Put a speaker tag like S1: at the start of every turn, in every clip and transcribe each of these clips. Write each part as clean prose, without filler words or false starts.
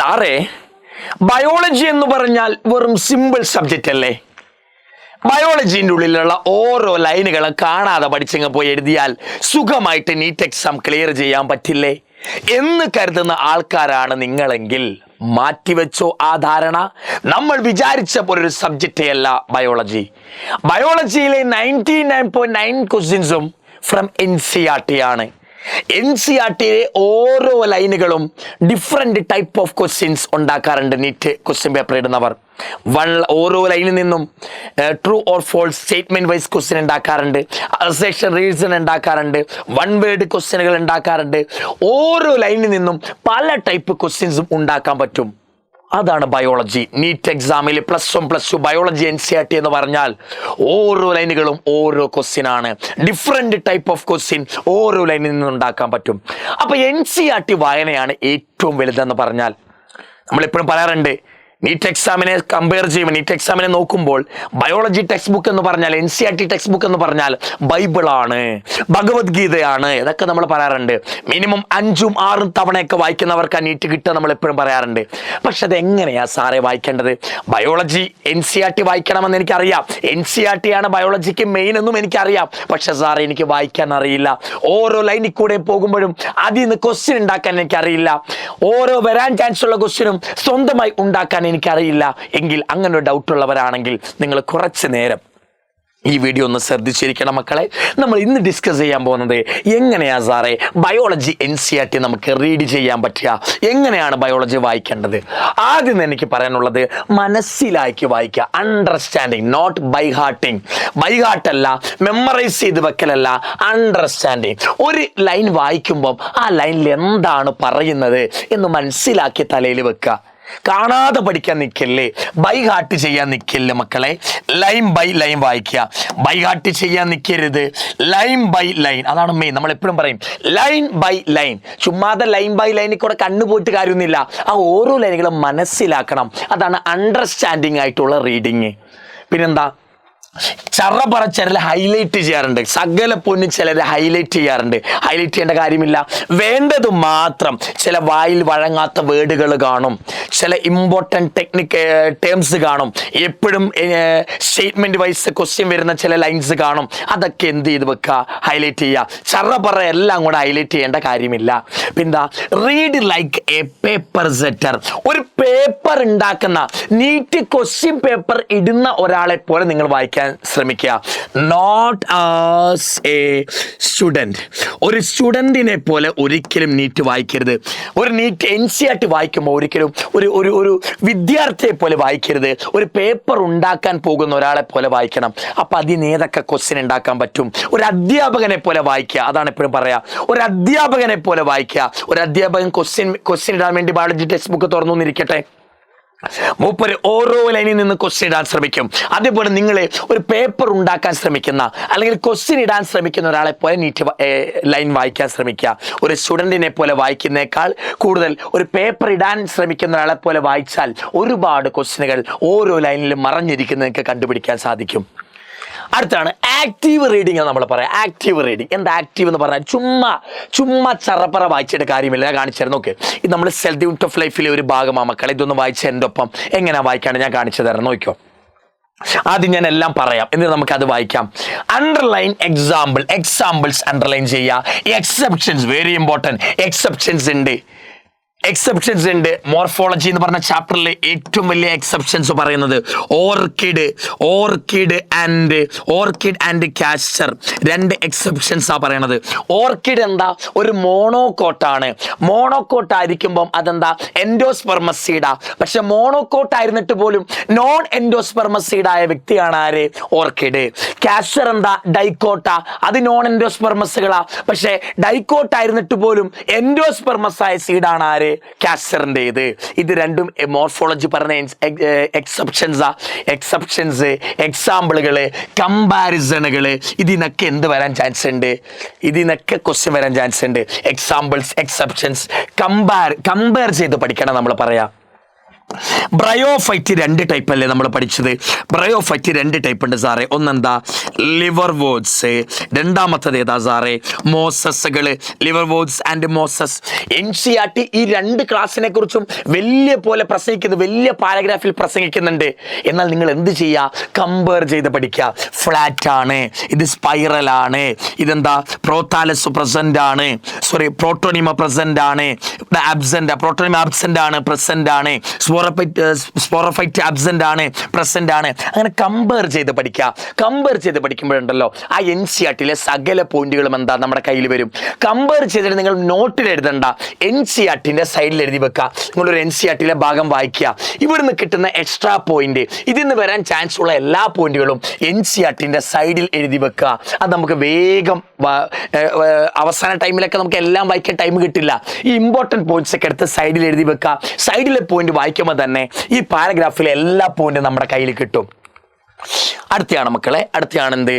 S1: സാറേ, ബയോളജി എന്ന് പറഞ്ഞാൽ വെറും സിമ്പിൾ സബ്ജക്റ്റ് അല്ലേ? ബയോളജീൻ്റെ ഉള്ളിലുള്ള ഓരോ ലൈനുകളും കാണാതെ പഠിച്ചങ്ങ് പോയി എഴുതിയാൽ സുഖമായിട്ട് നീറ്റ് എക്സാം ക്ലിയർ ചെയ്യാൻ പറ്റില്ലേ എന്ന് കരുതുന്ന ആൾക്കാരാണ് നിങ്ങളെങ്കിൽ മാറ്റിവെച്ചോ ആ ധാരണ. നമ്മൾ വിചാരിച്ച പോലൊരു സബ്ജക്റ്റേ അല്ല ബയോളജി. ബയോളജിയിലെ 99.9 ക്വസ്റ്റ്യൻസും ഫ്രം NCERT ആണ്. NCERTയിലെ ഓരോ ലൈനുകളും ഡിഫറെന്റ് ടൈപ്പ് ഓഫ് ക്വസ്റ്റ്യൻസ് ഉണ്ടാക്കാറുണ്ട്. നീറ്റ് ക്വസ്റ്റ്യൻ പേപ്പർ ഇടുന്നവർ ഓരോ ലൈനിൽ നിന്നും true or false statement wise question ഉണ്ടാക്കാറുണ്ട്, അസേഷൻ റീസൺ ഉണ്ടാക്കാറുണ്ട്, വൺ വേർഡ് ക്വസ്റ്റ്യനുകൾ ഉണ്ടാക്കാറുണ്ട്. ഓരോ ലൈനിൽ നിന്നും പല ടൈപ്പ് ക്വസ്റ്റ്യൻസും ഉണ്ടാക്കാൻ പറ്റും. അതാണ് ബയോളജി. നീറ്റ് എക്സാമിൽ +1 +2 ബയോളജി NCERT എന്ന് പറഞ്ഞാൽ ഓരോ ലൈനുകളും ഓരോ ക്വസ്റ്റ്യൻ ആണ്. ഡിഫറെന്റ് ടൈപ്പ് ഓഫ് ക്വസ്റ്റ്യൻ ഓരോ ലൈനിൽ നിന്ന് ഉണ്ടാക്കാൻ പറ്റും. അപ്പൊ NCERT വായനയാണ് ഏറ്റവും വലുതെന്ന് പറഞ്ഞാൽ നമ്മളെപ്പോഴും പറയാറുണ്ട്. നീറ്റ് എക്സാമിനെ കമ്പയർ ചെയ്യുമ്പോൾ, നീറ്റ് എക്സാമിനെ നോക്കുമ്പോൾ ബയോളജി ടെക്സ്റ്റ് ബുക്ക് എന്ന് പറഞ്ഞാൽ, NCERT ടെക്സ്റ്റ് ബുക്ക് എന്ന് പറഞ്ഞാൽ ബൈബിളാണ്, ഭഗവത്ഗീതയാണ്, ഇതൊക്കെ നമ്മൾ പറയാറുണ്ട്. മിനിമം 5ഉം 6ഉം തവണയൊക്കെ വായിക്കുന്നവർക്ക് ആ നീറ്റ് കിട്ടുക നമ്മൾ എപ്പോഴും പറയാറുണ്ട്. പക്ഷെ അതെങ്ങനെയാ സാറേ വായിക്കേണ്ടത്? ബയോളജി NCERT വായിക്കണമെന്ന് എനിക്കറിയാം, NCERT ആണ് ബയോളജിക്ക് മെയിൻ എന്നും എനിക്കറിയാം. പക്ഷെ സാറേ, എനിക്ക് വായിക്കാൻ അറിയില്ല. ഓരോ ലൈനിൽ കൂടെ പോകുമ്പോഴും അതിൽ നിന്ന് ക്വസ്റ്റ്യൻ ഉണ്ടാക്കാൻ എനിക്കറിയില്ല. ഓരോ വരാൻ ചാൻസ് ഉള്ള ക്വസ്റ്റ്യനും സ്വന്തമായി ഉണ്ടാക്കാൻ എനിക്കറിയില്ല. എങ്കിൽ അങ്ങനെ ഡൗട്ട് ഉള്ളവരാണെങ്കിൽ നിങ്ങൾ കുറച്ച് നേരം ഈ വീഡിയോ ഒന്ന് ശ്രദ്ധിച്ചിരിക്കണം മക്കളെ. നമ്മൾ ഇന്ന് ഡിസ്കസ് ചെയ്യാൻ പോകുന്നത് എങ്ങനെയാ സാറേ ബയോളജി NCERT നമുക്ക് റീഡ് ചെയ്യാൻ പറ്റുക, എങ്ങനെയാണ് ബയോളജി വായിക്കേണ്ടത്. ആദ്യം എനിക്ക് പറയാനുള്ളത് മനസ്സിലാക്കി വായിക്കുക. Understanding, not by hearting. By ഹാർട്ടല്ല, മെമ്മറൈസ് ചെയ്ത് വെക്കലല്ല, അണ്ടർസ്റ്റാൻഡിങ്. ഒരു ലൈൻ വായിക്കുമ്പോൾ ആ ലൈനിൽ എന്താണ് പറയുന്നത് എന്ന് മനസ്സിലാക്കി തലയിൽ വെക്കുക. കാണാതെ പഠിക്കാൻ നിൽക്കല്ലേ, ബൈ ഹാർട്ട് ചെയ്യാൻ നിൽക്കല്ലേ മക്കളെ. ലൈൻ ബൈ ലൈൻ വായിക്കുക, ബൈ ഹാർട്ട് ചെയ്യാൻ നിൽക്കരുത്. ലൈൻ ബൈ ലൈൻ, അതാണ് മെയിൻ. നമ്മൾ എപ്പോഴും പറയും ലൈൻ ബൈ ലൈൻ. ചുമ്മാതെ ലൈൻ ബൈ ലൈനിൽ കൂടെ കണ്ണു പോയിട്ട് കാര്യമൊന്നുമില്ല. ആ ഓരോ ലൈനുകളും മനസ്സിലാക്കണം. അതാണ് അണ്ടർസ്റ്റാൻഡിങ് ആയിട്ടുള്ള റീഡിങ്. പിന്നെന്താ, ചറപറ ചിലർ ഹൈലൈറ്റ് ചെയ്യാറുണ്ട്, സകല പൊന്നും ചിലർ ഹൈലൈറ്റ് ചെയ്യാറുണ്ട്. ഹൈലൈറ്റ് ചെയ്യേണ്ട കാര്യമില്ല, വേണ്ടത് മാത്രം. ചില വായിൽ വഴങ്ങാത്ത വേർഡുകൾ കാണും, ചില ഇമ്പോർട്ടൻറ്റ് ടേംസ് കാണും, എപ്പോഴും സ്റ്റേറ്റ്മെന്റ് വൈസ് ക്വസ്റ്റ്യൻ വരുന്ന ചില ലൈൻസ് കാണും. അതൊക്കെ എന്ത് ചെയ്ത് വെക്കുക, ഹൈലൈറ്റ് ചെയ്യുക. ചറപറ എല്ലാം കൂടെ ഹൈലൈറ്റ് ചെയ്യേണ്ട കാര്യമില്ല. പിന്നെ റീഡ് ലൈക്ക് എ പേപ്പർ സെറ്റർ. ഒരു പേപ്പർ ഉണ്ടാക്കുന്ന, നീറ്റ് ക്വസ്റ്റ്യൻ പേപ്പർ ഇടുന്ന ഒരാളെ പോലെ നിങ്ങൾ വായിക്കാൻ ശ്രമിക്കുക. Not as a student. ഒരു സ്റ്റുഡൻറ്റിനെ പോലെ ഒരിക്കലും നീറ്റ് വായിക്കരുത്. ഒരു നീറ്റ് NCERT വായിക്കുമ്പോൾ ഒരിക്കലും ഒരു വിദ്യാർത്ഥിയെ പോലെ വായിക്കരുത്. ഒരു പേപ്പർ ഉണ്ടാക്കാൻ പോകുന്ന ഒരാളെ പോലെ വായിക്കണം. അപ്പം അതിന് ഏതൊക്കെ ക്വസ്റ്റ്യൻ ഉണ്ടാക്കാൻ പറ്റും? ഒരു അധ്യാപകനെ പോലെ വായിക്കുക. അതാണ് എപ്പോഴും പറയാ, ഒരു അധ്യാപകനെ പോലെ വായിക്കുക. ഒരു അധ്യാപകൻ ക്വസ്റ്റ്യൻ ഇടാൻ വേണ്ടി ബയോളജി ടെക്സ്റ്റ് ബുക്ക് തുറന്നിരിക്കട്ടെ, മൂപ്പര് ഓരോ ലൈനിൽ നിന്ന് ക്വസ്റ്റ്യൻ ഇടാൻ ശ്രമിക്കും. അതേപോലെ നിങ്ങൾ ഒരു പേപ്പർ ഉണ്ടാക്കാൻ ശ്രമിക്കുന്ന, അല്ലെങ്കിൽ ക്വസ്റ്റ്യൻ ഇടാൻ ശ്രമിക്കുന്ന ഒരാളെ പോലെ നീറ്റ് ലൈൻ വായിക്കാൻ ശ്രമിക്കുക. ഒരു സ്റ്റുഡൻറ്റിനെ പോലെ വായിക്കുന്നേക്കാൾ കൂടുതൽ ഒരു പേപ്പർ ഇടാൻ ശ്രമിക്കുന്ന ഒരാളെ പോലെ വായിച്ചാൽ ഒരുപാട് ക്വസ്റ്റ്യനുകൾ ഓരോ ലൈനിലും മറഞ്ഞിരിക്കുന്നതൊക്കെ കണ്ടുപിടിക്കാൻ സാധിക്കും. അടുത്താണ് ആക്റ്റീവ് റീഡിംഗ് എന്ന് നമ്മൾ പറയാം. ആക്റ്റീവ് റീഡിങ് എന്താ? ആക്റ്റീവ് എന്ന് പറഞ്ഞാൽ ചുമ്മാ ചറപ്പറ വായിച്ചിട്ട് കാര്യമില്ല. ഞാൻ കാണിച്ചു നോക്ക്, ഇത് നമ്മൾ സെൽഫ് യൂണിറ്റ് ഓഫ് ലൈഫിലെ ഒരു ഭാഗമാണ് മക്കളെ. ഇതൊന്ന് വായിച്ച് എൻ്റെ ഒപ്പം എങ്ങനെയാ വായിക്കാണ്ട് ഞാൻ കാണിച്ചു തരാം, നോക്കിക്കോ. ആദ്യം ഞാൻ എല്ലാം പറയാം, എന്നിട്ട് നമുക്ക് അത് വായിക്കാം. അണ്ടർലൈൻ എക്സാമ്പിൾസ് അണ്ടർലൈൻ ചെയ്യുക. Exceptions very important. എക്സെപ്ഷൻസ് ഉണ്ട്. മോർഫോളജി എന്ന് പറഞ്ഞ ചാപ്റ്ററിൽ ഏറ്റവും വലിയ എക്സെപ്ഷൻസ് പറയുന്നത് ഓർക്കിഡ് ആൻഡ് കാസ്റ്റർ, 2 എക്സെപ്ഷൻസ് ആ പറയണത്. ഓർക്കിഡ് എന്താ? ഒരു മോണോകോട്ടാണ്. മോണോകോട്ട് ആയിരിക്കുമ്പം അതെന്താ? എൻഡോസ്പെർമസീഡാ. പക്ഷെ മോണോകോട്ട് ആയിരുന്നിട്ട് പോലും നോൺ എൻഡോസ്പെർമസീഡായ വ്യക്തിയാണ് ആര്? ഓർക്കിഡ്. കാസ്റ്റർ എന്താ? ഡൈക്കോട്ടാ. അത് നോൺ എൻഡോസ്പെർമസുകളാ. പക്ഷെ ഡൈക്കോട്ട് ആയിരുന്നിട്ട് പോലും എൻഡോസ്പെർമസ് ആയ സീഡാണ് ആര്? കാസ്റ്ററിൻ്റെത്. ഇത് രണ്ടും മോർഫോളജി പറഞ്ഞ എക്സെപ്ഷൻസ്, എക്സാമ്പിളുകള്, കമ്പാരിസണുകള്, ഇതിനൊക്കെ എന്ത് വരാൻ ചാൻസ് ഉണ്ട്? ഇതിനൊക്കെ ക്വസ്റ്റ്യൻ വരാൻ ചാൻസ് ഉണ്ട്. എക്സാമ്പിൾസ്, എക്സെപ്ഷൻസ്, കമ്പയർ ചെയ്ത് പഠിക്കണം നമ്മൾ പറയാം. ബ്രയോഫൈറ്റ് 2 ടൈപ്പ് അല്ലേ നമ്മൾ പഠിച്ചത്? ബ്രയോഫൈറ്റ് 2 ടൈപ്പ് ഉണ്ട് സാറേ. ഒന്നെന്താ ലിവർ വോഡ്സ്, രണ്ടാമത്തത് ഏതാ സാറേ? മോസസുകൾ, ലിവർ വോഡ്സ് ആൻഡ് മോസസ്. NCERT ഈ 2 ക്ലാസ്സിനെ കുറിച്ചും വലിയ പോലെ പ്രസംഗിക്കുന്നു, വലിയ പാരഗ്രാഫിൽ പ്രസംഗിക്കുന്നുണ്ട്. എന്നാൽ നിങ്ങൾ എന്ത് ചെയ്യുക? കമ്പയർ ചെയ്ത് പഠിക്കുക. ഫ്ലാറ്റ് ആണ്, ഇത് സ്പൈറൽ ആണ്, ഇതെന്താ പ്രോതാലസ് പ്രസന്റ് ആണ്, സോറി പ്രോട്ടോണിമ പ്രസന്റ് ആണ്, ആബ്സെന്റ്, പ്രോട്ടോണിമ ആബ്സെന്റ് ആണ്, പ്രസന്റ് ആണ്, സ്പോറോഫൈറ്റ് ആബ്സെന്റ് ആണ്, പ്രസന്റ് ആണ്. അങ്ങനെ കമ്പയർ ചെയ്ത് പഠിക്കുക. കമ്പയർ ചെയ്ത് പഠിക്കുമ്പോഴുണ്ടല്ലോ ആ NCERTയിലെ സകല പോയിന്റുകളും എന്താ നമ്മുടെ കയ്യിൽ വരും. കമ്പയർ ചെയ്തിട്ട് നിങ്ങൾ നോട്ടിൽ എഴുതണ്ട, NCERTന്റെ സൈഡിൽ എഴുതി വെക്കുക. നിങ്ങളൊരു NCERTയിലെ ഭാഗം വായിക്കുക. ഇവിടുന്ന് കിട്ടുന്ന എക്സ്ട്രാ പോയിന്റ്, ഇതിൽ നിന്ന് വരാൻ ചാൻസ് ഉള്ള എല്ലാ പോയിന്റുകളും NCERTന്റെ സൈഡിൽ എഴുതി വെക്കുക. അത് നമുക്ക് വേഗം അവസാന ടൈമിലൊക്കെ നമുക്ക് എല്ലാം വായിക്കാൻ ടൈം കിട്ടില്ല. ഈ ഇമ്പോർട്ടൻറ്റ് പോയിന്റ്സ് ഒക്കെ എടുത്ത് സൈഡിൽ എഴുതി വെക്കുക. സൈഡിലെ പോയിന്റ് വായിക്കുമ്പോൾ തന്നെ ഈ പാരഗ്രാഫിലെ എല്ലാ പോയിന്റും നമ്മുടെ കയ്യിൽ കിട്ടും. അടുത്തയാണ് മക്കളെ, അടുത്തയാണ് എന്ത്?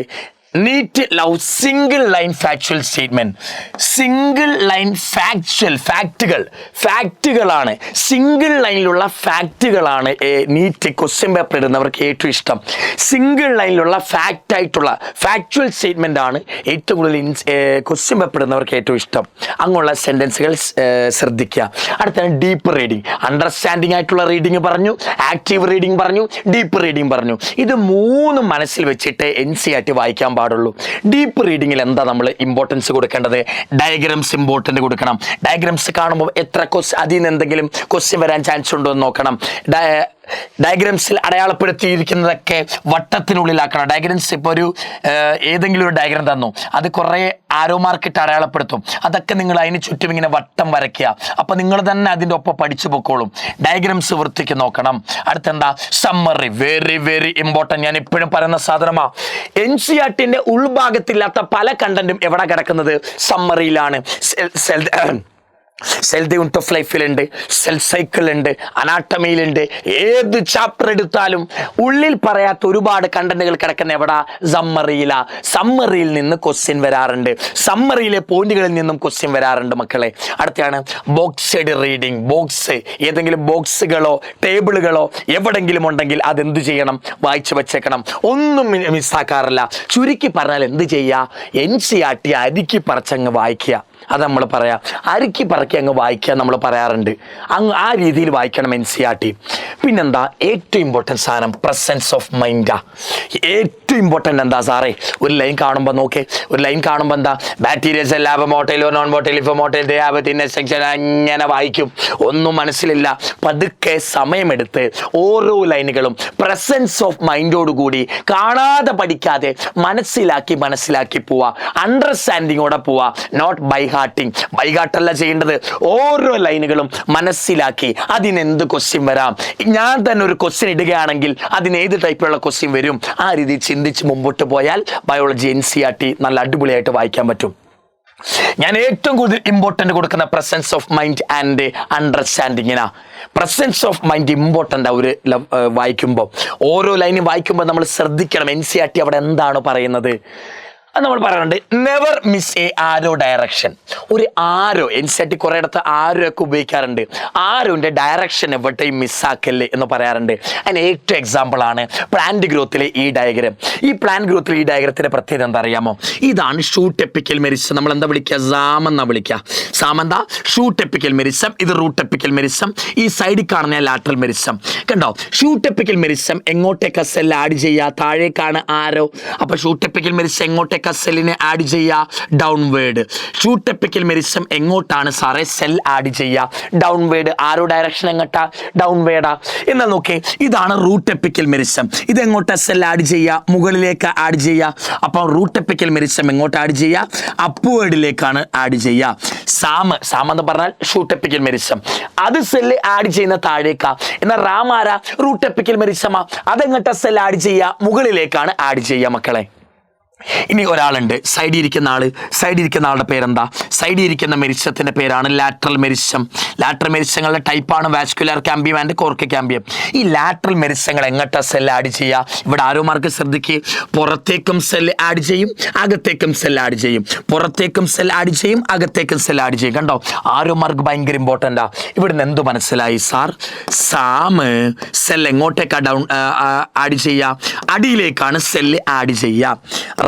S1: NEET love single line factual statement. Single line ഫാക്റ്റുകളാണ്, സിംഗിൾ ലൈനിലുള്ള ഫാക്റ്റുകളാണ് നീറ്റ് ക്വസ്റ്റ്യൻ പേപ്പർ ഇടുന്നവർക്ക് ഏറ്റവും ഇഷ്ടം. സിംഗിൾ ലൈനിലുള്ള ഫാക്റ്റായിട്ടുള്ള ഫാക്ച്വൽ സ്റ്റേറ്റ്മെന്റ് ആണ് ഏറ്റവും കൂടുതൽ ക്വസ്റ്റ്യൻ പേപ്പർ ഇടുന്നവർക്ക് ഏറ്റവും ഇഷ്ടം. അങ്ങനെയുള്ള സെന്റൻസുകൾ ശ്രദ്ധിക്കുക. അടുത്താണ് ഡീപ്പ് റീഡിങ്. അണ്ടർസ്റ്റാൻഡിങ് ആയിട്ടുള്ള റീഡിങ് പറഞ്ഞു, ആക്റ്റീവ് റീഡിങ് പറഞ്ഞു, ഡീപ്പ് റീഡിങ് പറഞ്ഞു. ഇത് 3 മനസ്സിൽ വെച്ചിട്ട് NCERT വായിക്കാൻ പാടുള്ളൂ. ഡീപ്പ് റീഡിങ്ങിൽ എന്താ നമ്മൾ ഇമ്പോർട്ടൻസ് കൊടുക്കേണ്ടത്? ഡയഗ്രാംസ് ഇമ്പോർട്ടൻ്റ് കൊടുക്കണം. ഡയഗ്രാംസ് കാണുമ്പോൾ എത്ര അതിൽ നിന്ന് എന്തെങ്കിലും ക്വസ്റ്റ്യൻ വരാൻ ചാൻസ് ഉണ്ടോ എന്ന് നോക്കണം. ഡയഗ്രാംസിൽ അടയാളപ്പെടുത്തിയിരിക്കുന്നതൊക്കെ വട്ടത്തിനുള്ളിലാക്കണം. ഡയഗ്രാംസ് ഇപ്പോൾ ഒരു ഏതെങ്കിലും ഒരു ഡയഗ്രാം തന്നു, അത് കുറേ ആരോ മാർക്കിട്ട് അടയാളപ്പെടുത്തും. അതൊക്കെ നിങ്ങൾ അതിന് ചുറ്റും ഇങ്ങനെ വട്ടം വരയ്ക്കുക. അപ്പോൾ നിങ്ങൾ തന്നെ അതിൻ്റെ ഒപ്പം പഠിച്ചു പൊക്കോളും. ഡയഗ്രാംസ് വൃത്തിക്ക് നോക്കണം. അടുത്തെന്താ? സമ്മറി. Very very important. ഞാൻ ഇപ്പോഴും പറയുന്ന സാധനമാണ്. NCERTന്റെ ഉൾഭാഗത്തില്ലാത്ത പല കണ്ടന്റും എവിടെ കിടക്കുന്നത്? സമ്മറിയിലാണ്. സെൽ ദ യൂണിറ്റ് ഓഫ് ലൈഫിലുണ്ട്, സെൽ സൈക്കിളുണ്ട്, അനാട്ടമിയിലുണ്ട്. ഏത് ചാപ്റ്റർ എടുത്താലും ഉള്ളിൽ പറയാത്ത ഒരുപാട് കണ്ടന്റുകൾ കിടക്കുന്ന എവിടാ? സമ്മറിയിലാ. സമ്മറിയിൽ നിന്ന് ക്വസ്റ്റ്യൻ വരാറുണ്ട്. സമ്മറിയിലെ പോയിന്റുകളിൽ നിന്നും ക്വസ്റ്റ്യൻ വരാറുണ്ട് മക്കളെ. അടുത്താണ് ബോക്സഡ് റീഡിങ്. ബോക്സ്, ഏതെങ്കിലും ബോക്സുകളോ ടേബിളുകളോ എവിടെങ്കിലും ഉണ്ടെങ്കിൽ അതെന്ത് ചെയ്യണം? വായിച്ചു വെച്ചേക്കണം. ഒന്നും മിസ്സാക്കാറില്ല. ചുരുക്കി പറഞ്ഞാൽ എന്ത് ചെയ്യുക? NCERT അരിക്കി പറിച്ചങ്ങ് വായിക്കുക. അത് നമ്മൾ പറയാം, അരിക്കി പറക്കി അങ്ങ് വായിക്കുക നമ്മൾ പറയാറുണ്ട്. ആ രീതിയിൽ വായിക്കണം NCERT. പിന്നെന്താ ഏറ്റവും ഇമ്പോർട്ടൻറ്റ് സാധനം? പ്രസൻസ് ഓഫ് മൈൻഡാ. ഏറ്റവും ഇമ്പോർട്ടൻ്റ് എന്താ സാറേ? ഒരു ലൈൻ കാണുമ്പോൾ നോക്കേ, ഒരു ലൈൻ കാണുമ്പോൾ എന്താ? Bacteria cell have A motile or non motile, if A motile they have thin section. അങ്ങനെ വായിക്കും, ഒന്നും മനസ്സിലില്ല. പതുക്കെ സമയമെടുത്ത് ഓരോ ലൈനുകളും പ്രസൻസ് ഓഫ് മൈൻഡോടുകൂടി കാണാതെ പഠിക്കാതെ മനസ്സിലാക്കി പോവാ. അണ്ടർസ്റ്റാൻഡിങ്ങോടെ പോവാ, നോട്ട് ബൈ ഹാർട്ടിങ്. ബൈഹാർട്ടല്ല ചെയ്യേണ്ടത്. ഓരോ ലൈനുകളും മനസ്സിലാക്കി അതിനെന്ത് ക്വസ്റ്റ്യൻ വരാം. ഞാൻ തന്നെ ഒരു ക്വസ്റ്റ്യൻ ഇടുകയാണെങ്കിൽ അതിന് ഏത് ടൈപ്പിലുള്ള ക്വസ്റ്റ്യൻ വരും, ആ രീതിയിൽ ചിന്തിച്ച് മുമ്പോട്ട് പോയാൽ ബയോളജി NCERT നല്ല അടിപൊളിയായിട്ട് വായിക്കാൻ പറ്റും. ഞാൻ ഏറ്റവും കൂടുതൽ ഇമ്പോർട്ടൻ്റ് കൊടുക്കുന്ന പ്രസൻസ് ഓഫ് മൈൻഡ് ആൻഡ് അണ്ടർസ്റ്റാൻഡിങ്ങിനാ. പ്രസൻസ് ഓഫ് മൈൻഡ് ഇമ്പോർട്ടൻ്റ് ഒരു വായിക്കുമ്പോൾ, ഓരോ ലൈനും വായിക്കുമ്പോൾ നമ്മൾ ശ്രദ്ധിക്കണം NCERT അവിടെ എന്താണ് പറയുന്നത്. അത് നമ്മൾ പറയാറുണ്ട്. Never miss A arrow direction. ഒരു ആരോ, NCERT കുറേ ഇടത്ത് ആരോ ഒക്കെ ഉപയോഗിക്കാറുണ്ട്. ആരോൻ്റെ ഡയറക്ഷൻ എവിടെയും മിസ്സാക്കല്ലേ എന്ന് പറയാറുണ്ട്. അതിന് ഏറ്റവും എക്സാമ്പിളാണ് പ്ലാന്റ് ഗ്രോത്തിലെ ഈ ഡയഗ്രാം. ഈ പ്ലാന്റ് ഗ്രോത്തിലെ ഈ ഡയഗ്രത്തിൻ്റെ പ്രത്യേകത എന്താ അറിയാമോ? ഇതാണ് ഷൂട്ട് എപ്പിക്കൽ മെരിസം. നമ്മൾ എന്താ വിളിക്കുക? സാമെന്നാ വിളിക്കുക. സാമെന്താ? Shoot apical meristem. ഇത് റൂട്ട് എപ്പിക്കൽ മെരിസം. ഈ സൈഡിൽ കാണുന്ന ലാറ്ററൽ മെരിസം. കണ്ടോ? ഷൂട്ട് എപ്പിക്കൽ മെരിസം എങ്ങോട്ടേക്കാ സെൽ ആഡ് ചെയ്യുക? താഴേക്കാണ് ആരോ. അപ്പോൾ ഷൂട്ട് എപ്പിക്കൽ മെരിസം എങ്ങോട്ടേക്കാ സെല്ലിനെ ആഡ് ചെയ്യുക? ഡൗൺവേർഡ്. ഷൂട്ട് എപ്പിക്കൽ മെരിസം എങ്ങോട്ടാണ് സാറേ സെൽ ആഡ് ചെയ്യുക? ഡൗൺവേർഡ്. ആരോ ഡയറക്ഷൻ എങ്ങോട്ടാ? ഡൗൺവേർഡാ. എന്നാൽ നോക്കേ, ഇതാണ് റൂട്ട് എപ്പിക്കൽ മെരിസം. ഇതെങ്ങോട്ടാ സെൽ ആഡ് ചെയ്യുക? മുകളിലേക്ക് ആഡ് ചെയ്യുക. അപ്പം റൂട്ട് എപ്പിക്കൽ മെരിസം എങ്ങോട്ട് ആഡ് ചെയ്യുക? അപ്വേർഡിലേക്കാണ് ആഡ് ചെയ്യുക. സാം എന്ന് പറഞ്ഞാൽ ഷൂട്ട് എപ്പിക്കൽ മെരിസം. അത് സെല്ല് ആഡ് ചെയ്യുന്ന താഴേക്കാ. എന്നാൽ റാമാര റൂട്ട് എപ്പിക്കൽ മെരിസമാ. അതെങ്ങോട്ടാ സെൽ ആഡ് ചെയ്യുക? മുകളിലേക്കാണ് ആഡ് ചെയ്യുക മക്കളെ. ഇനി ഒരാളുണ്ട്, സൈഡിൽ ഇരിക്കുന്ന ആളുടെ പേരെന്താ? സൈഡിൽ ഇരിക്കുന്ന മെരിസത്തിന്റെ പേരാണ് ലാറ്ററൽ മെരിസം. ലാറ്ററൽ മെരിസങ്ങളുടെ ടൈപ്പാണ് വാസ്കുലർ ക്യാമ്പിയം ആൻഡ് കോർക്ക ക്യാമ്പിയം. ഈ ലാറ്ററൽ മെരിസങ്ങൾ എങ്ങോട്ടാ സെൽ ആഡ് ചെയ്യുക? ഇവിടെ ആരോമാർക്ക് ശ്രദ്ധിക്കുക, പുറത്തേക്കും സെൽ ആഡ് ചെയ്യും, അകത്തേക്കും സെൽ ആഡ് ചെയ്യും, പുറത്തേക്കും സെൽ ആഡ് ചെയ്യും, അകത്തേക്കും സെൽ ആഡ് ചെയ്യും. കണ്ടോ, ആരോമാർക്ക് ഭയങ്കര ഇമ്പോർട്ടൻ്റാ. ഇവിടുന്ന് എന്ത് മനസ്സിലായി സാർ? സാമ് സെൽ എങ്ങോട്ടേക്കാ ആഡ് ചെയ്യുക? അടിയിലേക്കാണ് സെല്ല് ആഡ് ചെയ്യുക.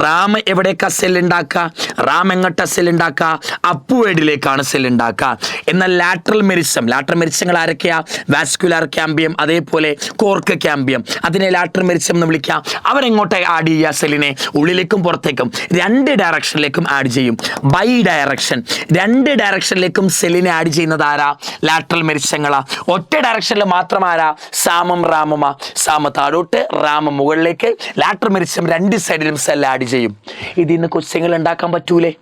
S1: റാം എവിടേക്കാ സെൽ ഉണ്ടാക്കുക? റാം എങ്ങോട്ടാ സെൽ ഉണ്ടാക്കുക? അപ്പുവേഡിലേക്കാണ് സെൽ ഉണ്ടാക്കുക. എന്നാൽ ലാറ്ററൽ മെരിസങ്ങൾ ആരൊക്കെയാ? വാസ്കുലാർ ക്യാമ്പിയം, അതേപോലെ കോർക്ക ക്യാമ്പിയം, അതിനെ ലാറ്ററൽ മെരിസം എന്ന് വിളിക്കാം. അവരെങ്ങോട്ടേ ആഡ് ചെയ്യുക സെല്ലിനെ? ഉള്ളിലേക്കും പുറത്തേക്കും, രണ്ട് ഡയറക്ഷനിലേക്കും ആഡ് ചെയ്യും. ബൈ ഡയറക്ഷൻ, രണ്ട് ഡയറക്ഷനിലേക്കും സെല്ലിനെ ആഡ് ചെയ്യുന്നത് ആരാ? ലാറ്ററൽ മെരിസങ്ങളാ. ഒറ്റ ഡയറക്ഷനിൽ മാത്രം ആരാ? സാമും റാമുമാ. സാമ താഴോട്ട്, റാമ മുകളിലേക്ക്. ലാറ്ററൽ മെരിസം രണ്ട് സൈഡിലും സെൽ ആഡ് ചെയ്യും. ഇതിൽ നിന്ന് ക്വസ്റ്റ്യങ്ങൾ ഉണ്ടാക്കാൻ പറ്റൂലേ?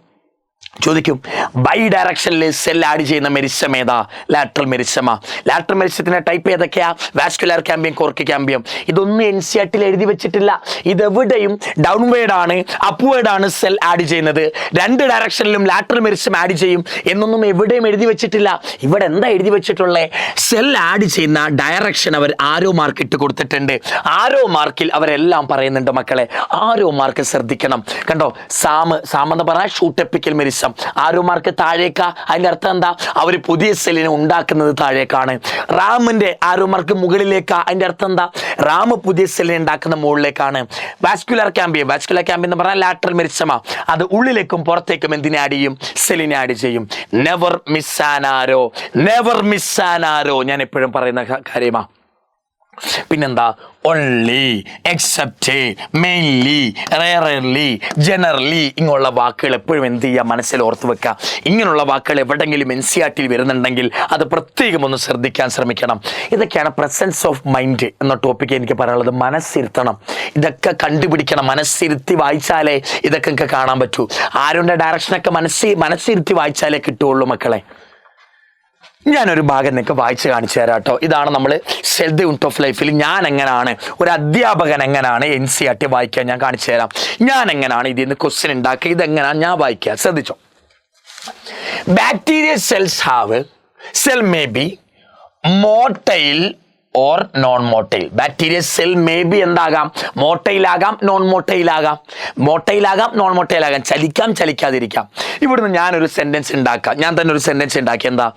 S1: ചോദിക്കും, ബൈ ഡയറക്ഷനിൽ സെൽ ആഡ് ചെയ്യുന്ന മെരിസം ഏതാ? ലാറ്ററൽ മെരിസമാ. ലാറ്ററൽ മെരിസത്തിന്റെ ടൈപ്പ് ഏതൊക്കെയാ? Vascular cambium, cork cambium. ഇതൊന്നും NCERT എഴുതി വെച്ചിട്ടില്ല. ഇതെവിടെയും ഡൗൺവേർഡ് ആണ്, അപ്വേർഡ് ആണ് സെൽ ആഡ് ചെയ്യുന്നത്. രണ്ട് ഡയറക്ഷനിലും ലാറ്ററൽ മെരിസം ആഡ് ചെയ്യും എന്നൊന്നും എവിടെയും എഴുതി വെച്ചിട്ടില്ല. ഇവിടെ എന്താ എഴുതി വെച്ചിട്ടുള്ളത്? സെൽ ആഡ് ചെയ്യുന്ന ഡയറക്ഷൻ അവർ ആരോ മാർക്ക് ഇട്ട് കൊടുത്തിട്ടുണ്ട്. ആരോ മാർക്കിൽ അവരെല്ലാം പറയുന്നുണ്ട് മക്കളെ. ആരോ മാർക്ക് ശ്രദ്ധിക്കണം. കണ്ടോ, സാം എന്ന് പറഞ്ഞാൽ ഷൂട്ടെപ്പിക്കൽ മെരിസം. Arrow mark താഴേക്കാ. അതിന്റെ അർത്ഥം എന്താ? അവർ പുതിയ സെല്ലിനെ ഉണ്ടാക്കുന്നത് താഴേക്കാണ്. റാമിന്റെ ആരോ മാർക്ക് മുകളിലേക്കാ. അതിന്റെ അർത്ഥം എന്താ? റാം പുതിയ സെല്ലിനെ ഉണ്ടാക്കുന്ന മുകളിലേക്കാണ്. വാസ്കുലർ ക്യാമ്പിയം എന്ന് പറഞ്ഞാൽ ലാറ്ററൽ മെരിസമാ. അത് ഉള്ളിലേക്കും പുറത്തേക്കും എന്തിനെ ആഡ് ചെയ്യും? സെല്ലിനെ ആഡ് ചെയ്യും. Never miss an arrow, never miss an arrow ഞാൻ എപ്പോഴും പറയുന്ന കാര്യമാ. പിന്നെന്താ? Only, except, mainly, rarely, generally, ഇങ്ങനെയുള്ള വാക്കുകൾ എപ്പോഴും എന്ത് ചെയ്യുക? മനസ്സിൽ ഓർത്ത് വെക്കുക. ഇങ്ങനെയുള്ള വാക്കുകൾ എവിടെങ്കിലും NCERT വരുന്നുണ്ടെങ്കിൽ അത് പ്രത്യേകം ഒന്ന് ശ്രദ്ധിക്കാൻ ശ്രമിക്കണം. ഇതൊക്കെയാണ് പ്രസൻസ് ഓഫ് മൈൻഡ് എന്ന ടോപ്പിക്ക് എനിക്ക് പറയാനുള്ളത്. മനസ്സിരുത്തണം, ഇതൊക്കെ കണ്ടുപിടിക്കണം. മനസ്സിരുത്തി വായിച്ചാലേ ഇതൊക്കെ കാണാൻ പറ്റൂ. ആരുടെ ഡയറക്ഷനൊക്കെ മനസ്സിരുത്തി വായിച്ചാലേ കിട്ടുള്ളൂ മക്കളെ. ഞാനൊരു ഭാഗം നിങ്ങൾക്ക് വായിച്ച് കാണിച്ചു തരാം കേട്ടോ. ഇതാണ് നമ്മൾ സെൽ ദ യൂണിറ്റ് ഓഫ് ലൈഫിൽ ഞാൻ എങ്ങനെയാണ്, ഒരു അധ്യാപകൻ എങ്ങനെയാണ് NCERT വായിക്കുക ഞാൻ കാണിച്ചു തരാം. ഞാൻ എങ്ങനെയാണ് ഇതിൽ നിന്ന് ക്വസ്റ്റ്യൻ ഉണ്ടാക്കുക, ഇതെങ്ങനെയാണ് ഞാൻ വായിക്കുക. ശ്രദ്ധിച്ചോ. Bacterial cells have, cell may be motile or non motile. Bacteria cell may be എന്താകാം? മോട്ടൈലാകാം, നോൺ മോട്ടൈലാകാം. മോട്ടൈലാകാം, നോൺ മോട്ടൈലാകാം. ചലിക്കാം, ചലിക്കാതിരിക്കാം. ഇവിടുന്ന് ഞാനൊരു സെന്റൻസ് ഉണ്ടാക്കാം. ഞാൻ തന്നെ ഒരു സെന്റൻസ് ഉണ്ടാക്കി. എന്താ?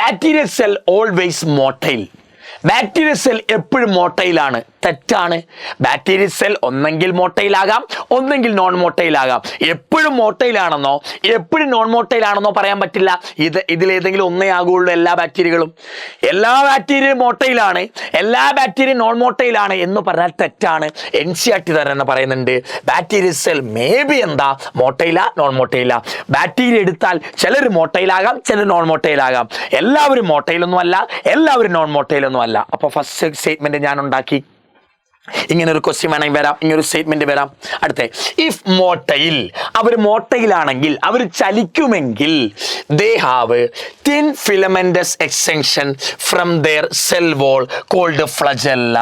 S1: Bacteria cell always motile. Bacteria cell എപ്പോഴും മോട്ടൈലാണ്. തെറ്റാണ്. ബാക്ടീരിയ സെൽ ഒന്നെങ്കിൽ മോട്ടൈലാകാം, ഒന്നെങ്കിൽ നോൺ മോട്ടൈലാകാം. എപ്പോഴും മോട്ടൈലാണെന്നോ എപ്പോഴും നോൺ മോട്ടൈലാണെന്നോ പറയാൻ പറ്റില്ല. ഇതിലേതെങ്കിലും ഒന്നേ ആകുള്ളൂ. എല്ലാ ബാക്ടീരിയയും മോട്ടൈലാണ്, എല്ലാ ബാക്ടീരിയയും നോൺ മോട്ടൈലാണ് എന്ന് പറഞ്ഞാൽ തെറ്റാണ്. NCERT തന്നെ പറയുന്നുണ്ട് ബാക്ടീരിയ സെൽ മേ ബി എന്താ? മോട്ടൈല, നോൺ മോട്ടൈല. ബാക്ടീരിയ എടുത്താൽ ചിലർ മോട്ടൈലാകാം, ചിലർ നോൺ മോട്ടൈലാകാം. എല്ലാവരും മോട്ടൈലൊന്നും അല്ല, എല്ലാവരും നോൺ മോട്ടൈലൊന്നും അല്ല. അപ്പൊ ഫസ്റ്റ് സ്റ്റേറ്റ്മെന്റ് ഞാൻ ഉണ്ടാക്കി. ഇങ്ങനെ ഒരു ക്വസ്റ്റ്യൻ വേണമെങ്കിൽ വരാം, ഇങ്ങനൊരു സ്റ്റേറ്റ്മെന്റ് വരാം. അടുത്ത, ഇഫ് മോട്ടൈൽ, അവർ മോട്ടൈലാണെങ്കിൽ, അവർ ചലിക്കുമെങ്കിൽ, they have thin filamentous extension from their cell wall called flagella.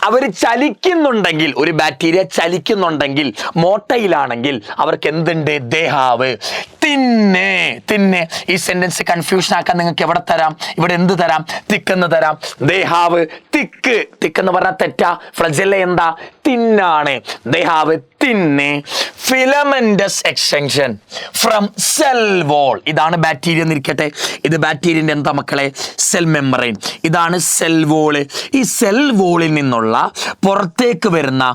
S1: അവർ ചലിക്കുന്നുണ്ടെങ്കിൽ, ഒരു ബാക്ടീരിയ ചലിക്കുന്നുണ്ടെങ്കിൽ, മോട്ടൈലാണെങ്കിൽ അവർക്ക് എന്തുണ്ട്? ദേ ഹാവ് തിന്നെ. ഈ സെന്റൻസ് കൺഫ്യൂഷൻ ആക്കാൻ നിങ്ങൾക്ക് എവിടെ തരാം? ഇവിടെ എന്ത് തരാം? തിക്കെന്ന് തരാം. ദേ ഹാവ് തിക്ക് എന്ന് പറഞ്ഞാൽ തെറ്റാ. ഫ്ലജെല്ല എന്താ? തിന്നാണ്. ദേ ഹാവ് തിന്നെ filamentous extension from cell wall. ഇതാണ് ബാക്ടീരിയ എന്നിരിക്കട്ടെ. ഇത് ബാക്ടീരിയന്റെ എന്താ മക്കളെ? Cell membrane. ഇതാണ് സെൽ വോള്. ഈ സെൽ വോളിൽ നിന്നുള്ള പുറത്തേക്ക് വരുന്ന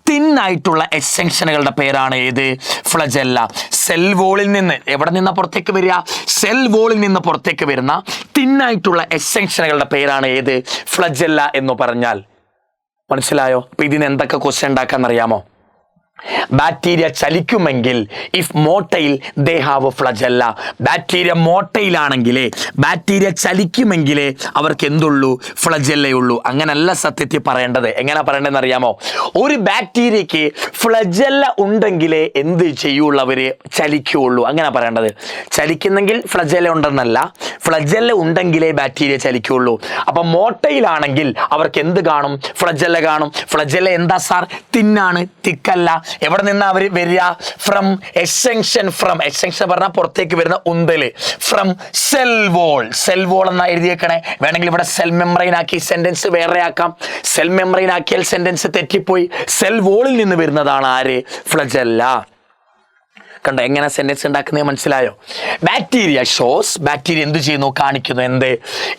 S1: തിന്നായിട്ടുള്ള എക്സ്റ്റൻഷനുകളുടെ പേരാണ് ഏത്? ഫ്ലജെല്ല. സെൽ വോളിൽ നിന്ന് എവിടെ നിന്നാ പുറത്തേക്ക് വരിക? സെൽ വോളിൽ നിന്ന് പുറത്തേക്ക് വരുന്ന തിന്നായിട്ടുള്ള എക്സ്റ്റൻഷനുകളുടെ പേരാണ് ഏത്? ഫ്ലജെല്ല എന്ന് പറഞ്ഞാൽ. മനസ്സിലായോ? അപ്പൊ ഇതിന് എന്തൊക്കെ ക്വസ്റ്റ്യൻ ഉണ്ടാക്കാന്നറിയാമോ? ബാക്ടീരിയ ചലിക്കുമെങ്കിൽ, if motile they have flagella. Bacteria മോട്ടൈലാണെങ്കിലേ, ബാക്ടീരിയ ചലിക്കുമെങ്കിലേ അവർക്ക് എന്തുള്ളൂ? ഫ്ലജെല്ലയുള്ളൂ. അങ്ങനല്ല സത്യത്തിൽ പറയേണ്ടത്. എങ്ങനെ പറയേണ്ടതെന്ന് അറിയാമോ? ഒരു ബാക്ടീരിയക്ക് ഫ്ലജെല്ല ഉണ്ടെങ്കിലേ എന്ത് ചെയ്യുള്ളൂ? അവര് ചലിക്കുള്ളൂ. അങ്ങനെ പറയേണ്ടത്. ചലിക്കുന്നെങ്കിൽ ഫ്ലജെല്ല ഉണ്ടെന്നല്ല, ഫ്ലജെല്ല ഉണ്ടെങ്കിലേ ബാക്ടീരിയ ചലിക്കുള്ളൂ. അപ്പൊ മോട്ടൈലാണെങ്കിൽ അവർക്ക് എന്ത് കാണും? ഫ്ലജെല്ല കാണും. ഫ്ലജെല്ല എന്താ സാർ? തിന്നാണ്, തിക്കല്ല. എവിടെ നിന്നാ അവർ വരിക? ഫ്രം എക്സ്റ്റൻഷൻ, പറഞ്ഞാൽ പുറത്തേക്ക് വരുന്ന ഉന്തല്. ഫ്രം സെൽ വോൾ എന്നാ എഴുതിയേക്കണേ. വേണമെങ്കിൽ ഇവിടെ സെൽ മെംബ്രെയിൻ ആക്കി സെന്റൻസ് വേറെ ആക്കാം. സെൽ മെംബ്രെയിൻ ആക്കിയാൽ സെന്റൻസ് തെറ്റിപ്പോയി. സെൽ വോളിൽ നിന്ന് വരുന്നതാണ് ആര്? ഫ്ലജെല്ല. കണ്ടോ എങ്ങനെ സെന്റൻസ് ഉണ്ടാക്കുന്നത് മനസ്സിലായോ? ബാക്ടീരിയ ഷോസ്, ബാക്ടീരിയ എന്ത് ചെയ്യുന്നു? കാണിക്കുന്നു. എന്ത്?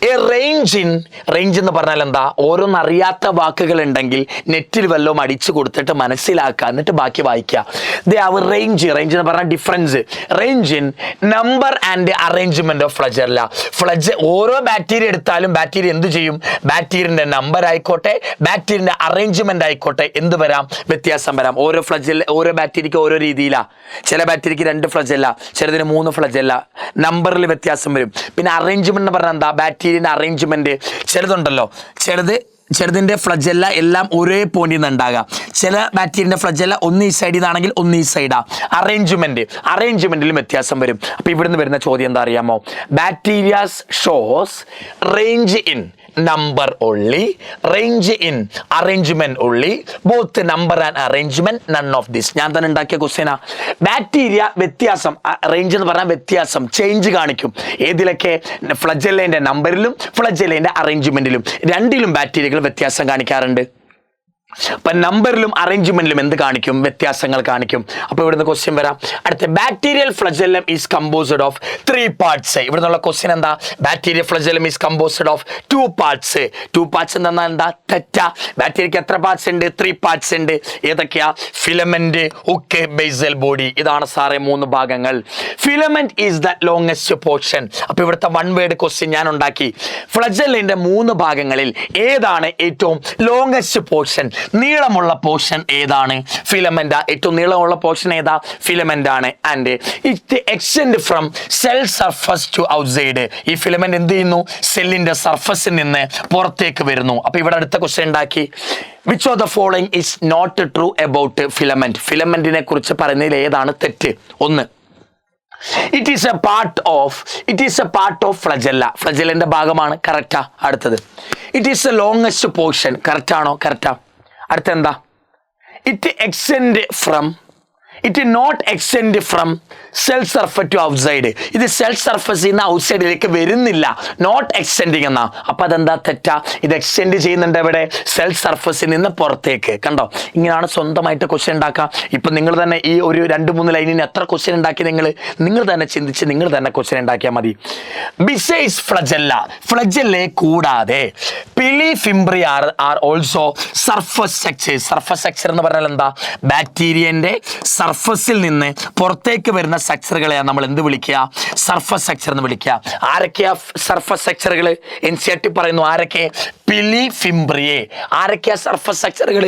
S1: എ റേഞ്ച് എന്ന് പറഞ്ഞാൽ എന്താ? ഓരോന്ന് അറിയാത്ത വാക്കുകൾ ഉണ്ടെങ്കിൽ നെറ്റിൽ വല്ലതും അടിച്ചു കൊടുത്തിട്ട് മനസ്സിലാക്കുക, എന്നിട്ട് ബാക്കി വായിക്കുക. ദേ ഹാവ് റേഞ്ച് എന്ന് പറഞ്ഞാൽ difference. Range in number and arrangement of flagella. ഓരോ ബാക്ടീരിയ എടുത്താലും ബാക്ടീരിയ എന്ത് ചെയ്യും? ബാക്ടീരിയന്റെ നമ്പർ ആയിക്കോട്ടെ, ബാക്ടീരിയന്റെ അറേഞ്ച്മെന്റ് ആയിക്കോട്ടെ, എന്ത് വരാം? വ്യത്യാസം വരാം. ഓരോ ബാക്ടീരിയക്ക് ഓരോ രീതിയിലാണ്. ചില ബാക്ടീരിയക്ക് 2 ഫ്ലജെല്ല, ചിലതിന് 3 ഫ്ലജെല്ല. നമ്പറിൽ വ്യത്യാസം വരും. പിന്നെ അറേഞ്ച്മെന്റ് എന്ന് പറഞ്ഞാൽ എന്താ? ബാക്ടീരിയന്റെ അറേഞ്ച്മെന്റ് ചിലതുണ്ടല്ലോ, ചെറുതിന്റെ ഫ്ലജെല്ല എല്ലാം ഒരേ പോയിന്റിൽ നിന്ന് ഉണ്ടാകാം. ചില ബാക്ടീരിയന്റെ ഫ്ലജെല്ല ഒന്ന് ഈ സൈഡിൽ നിന്നാണെങ്കിൽ ഒന്ന് ഈ സൈഡാ. അറേഞ്ച്മെന്റിലും വ്യത്യാസം വരും. അപ്പൊ ഇവിടുന്ന് വരുന്ന ചോദ്യം എന്താ അറിയാമോ? Bacterias shows range in number only, range in arrangement only, both number and arrangement, none of this. ഞാൻ തന്നെ ഉണ്ടാക്കിയ ക്വസ്റ്റ്യനാ. ബാക്ടീരിയ വ്യത്യാസം, റേഞ്ച് എന്ന് പറഞ്ഞാൽ വ്യത്യാസം, ചേഞ്ച് കാണിക്കും. ഏതിലൊക്കെ? ഫ്ലജെല്ലേന്റെ നമ്പറിലും ഫ്ലജെല്ലേന്റെ അറേഞ്ച്മെന്റിലും. രണ്ടിലും ബാക്ടീരിയകൾ വ്യത്യാസം കാണിക്കാറുണ്ട്. അപ്പൊ നമ്പറിലും അറേഞ്ച്മെന്റിലും എന്ത് കാണിക്കും? വ്യത്യാസങ്ങൾ കാണിക്കും. അപ്പൊ ഇവിടുന്ന് ക്വസ്റ്റ്യൻ വരാം. അടുത്ത bacterial flagellum is composed of 3 parts. ഇവിടുന്നുള്ള ക്വസ്റ്റ്യൻ എന്താ? Bacterial flagellum is composed of 2 parts. 2 parts എന്താ? തെറ്റാ. ബാക്ടീരിയക്ക് എത്ര പാർട്സ് ഉണ്ട്? 3 പാർട്സ് ഉണ്ട്. ഏതൊക്കെയാ? Filament, hook, basal body. ഇതാണ് സാറേ 3 ഭാഗങ്ങൾ. Filament is the longest portion. അപ്പൊ ഇവിടുത്തെ 1 വേർഡ് ക്വസ്റ്റ്യൻ ഞാൻ ഉണ്ടാക്കി. ഫ്ലജെല്ലിന്റെ 3 ഭാഗങ്ങളിൽ ഏതാണ് ഏറ്റവും ലോങ്സ്റ്റ് പോർഷൻ? നീളമുള്ള പോർഷൻ ഏതാണ്? ഫിലമെന്റ്. ഏറ്റവും നീളമുള്ള പോർഷൻ ഏതാ? ഫിലമെന്റ് ആണ്. And it extend from cell surface to outside. ഈ ഫിലമെന്റ് എന്ത് ചെയ്യുന്നു? സെല്ലിന്റെ സർഫസിൽ നിന്ന് പുറത്തേക്ക് വരുന്നു. അപ്പൊ ഇവിടെ അടുത്ത ക്വസ്റ്റ്യൻ ഉണ്ടാക്കി. Which of the following is not true about filament? ഫിലമെന്റിനെ കുറിച്ച് പറയുന്നതിൽ ഏതാണ് തെറ്റ്? 1, it is a part of flagella. ഫ്ലജെല്ലിന്റെ ഭാഗമാണ്. കറക്റ്റാ. അടുത്തത്, it is a longest portion. Correct ആണോ? കറക്റ്റാ. അടുത്തെന്താ? It not extend from cell surface to outside. ഇത് സെൽ സർഫസിൽ നിന്ന് ഔട്ട്സൈഡിലേക്ക് വരുന്നില്ല. നോട്ട് എക്സ്റ്റെൻഡിങ് എന്നാ. അപ്പൊ അതെന്താ? തെറ്റാ. ഇത് എക്സ്റ്റെൻഡ് ചെയ്യുന്നുണ്ട്. എവിടെ? സെൽ സർഫസിൽ നിന്ന് പുറത്തേക്ക്. കണ്ടോ? ഇങ്ങനെയാണ് സ്വന്തമായിട്ട് ക്വസ്റ്റ്യൻ ഉണ്ടാക്കാം. ഇപ്പൊ നിങ്ങൾ തന്നെ ഈ ഒരു 2-3 ലൈനിന് എത്ര ക്വസ്റ്റ്യൻ ഉണ്ടാക്കി നിങ്ങൾ തന്നെ ചിന്തിച്ച് നിങ്ങൾ തന്നെ ക്വസ്റ്റ്യൻ ഉണ്ടാക്കിയാൽ മതി. ബിസൈഡ്സ് ഫ്ലജെല്ലെ കൂടാതെ പിലി ഫിംബ്രി ആർ ഓൾസോ സർഫസ് സെക്ചേഴ്സ്. സർഫസ് സെക്ചർ എന്ന് പറഞ്ഞാൽ എന്താ? ബാക്ടീരിയന്റെ സർഫസിൽ നിന്ന് പുറത്തേക്ക് വരുന്ന സെക്ചറുകളെയാണ് നമ്മൾ എന്ത് വിളിക്കുക? സർഫസ് സെക്ചർ എന്ന് വിളിക്കുക. ആരൊക്കെയാ സർഫസ് സെക്ചറുകൾ? NCERT പറയുന്നു. ആരൊക്കെ? പിലി ഫിംബ്രിയെ. ആരൊക്കെയാ സർഫസ് സെക്ചറുകൾ?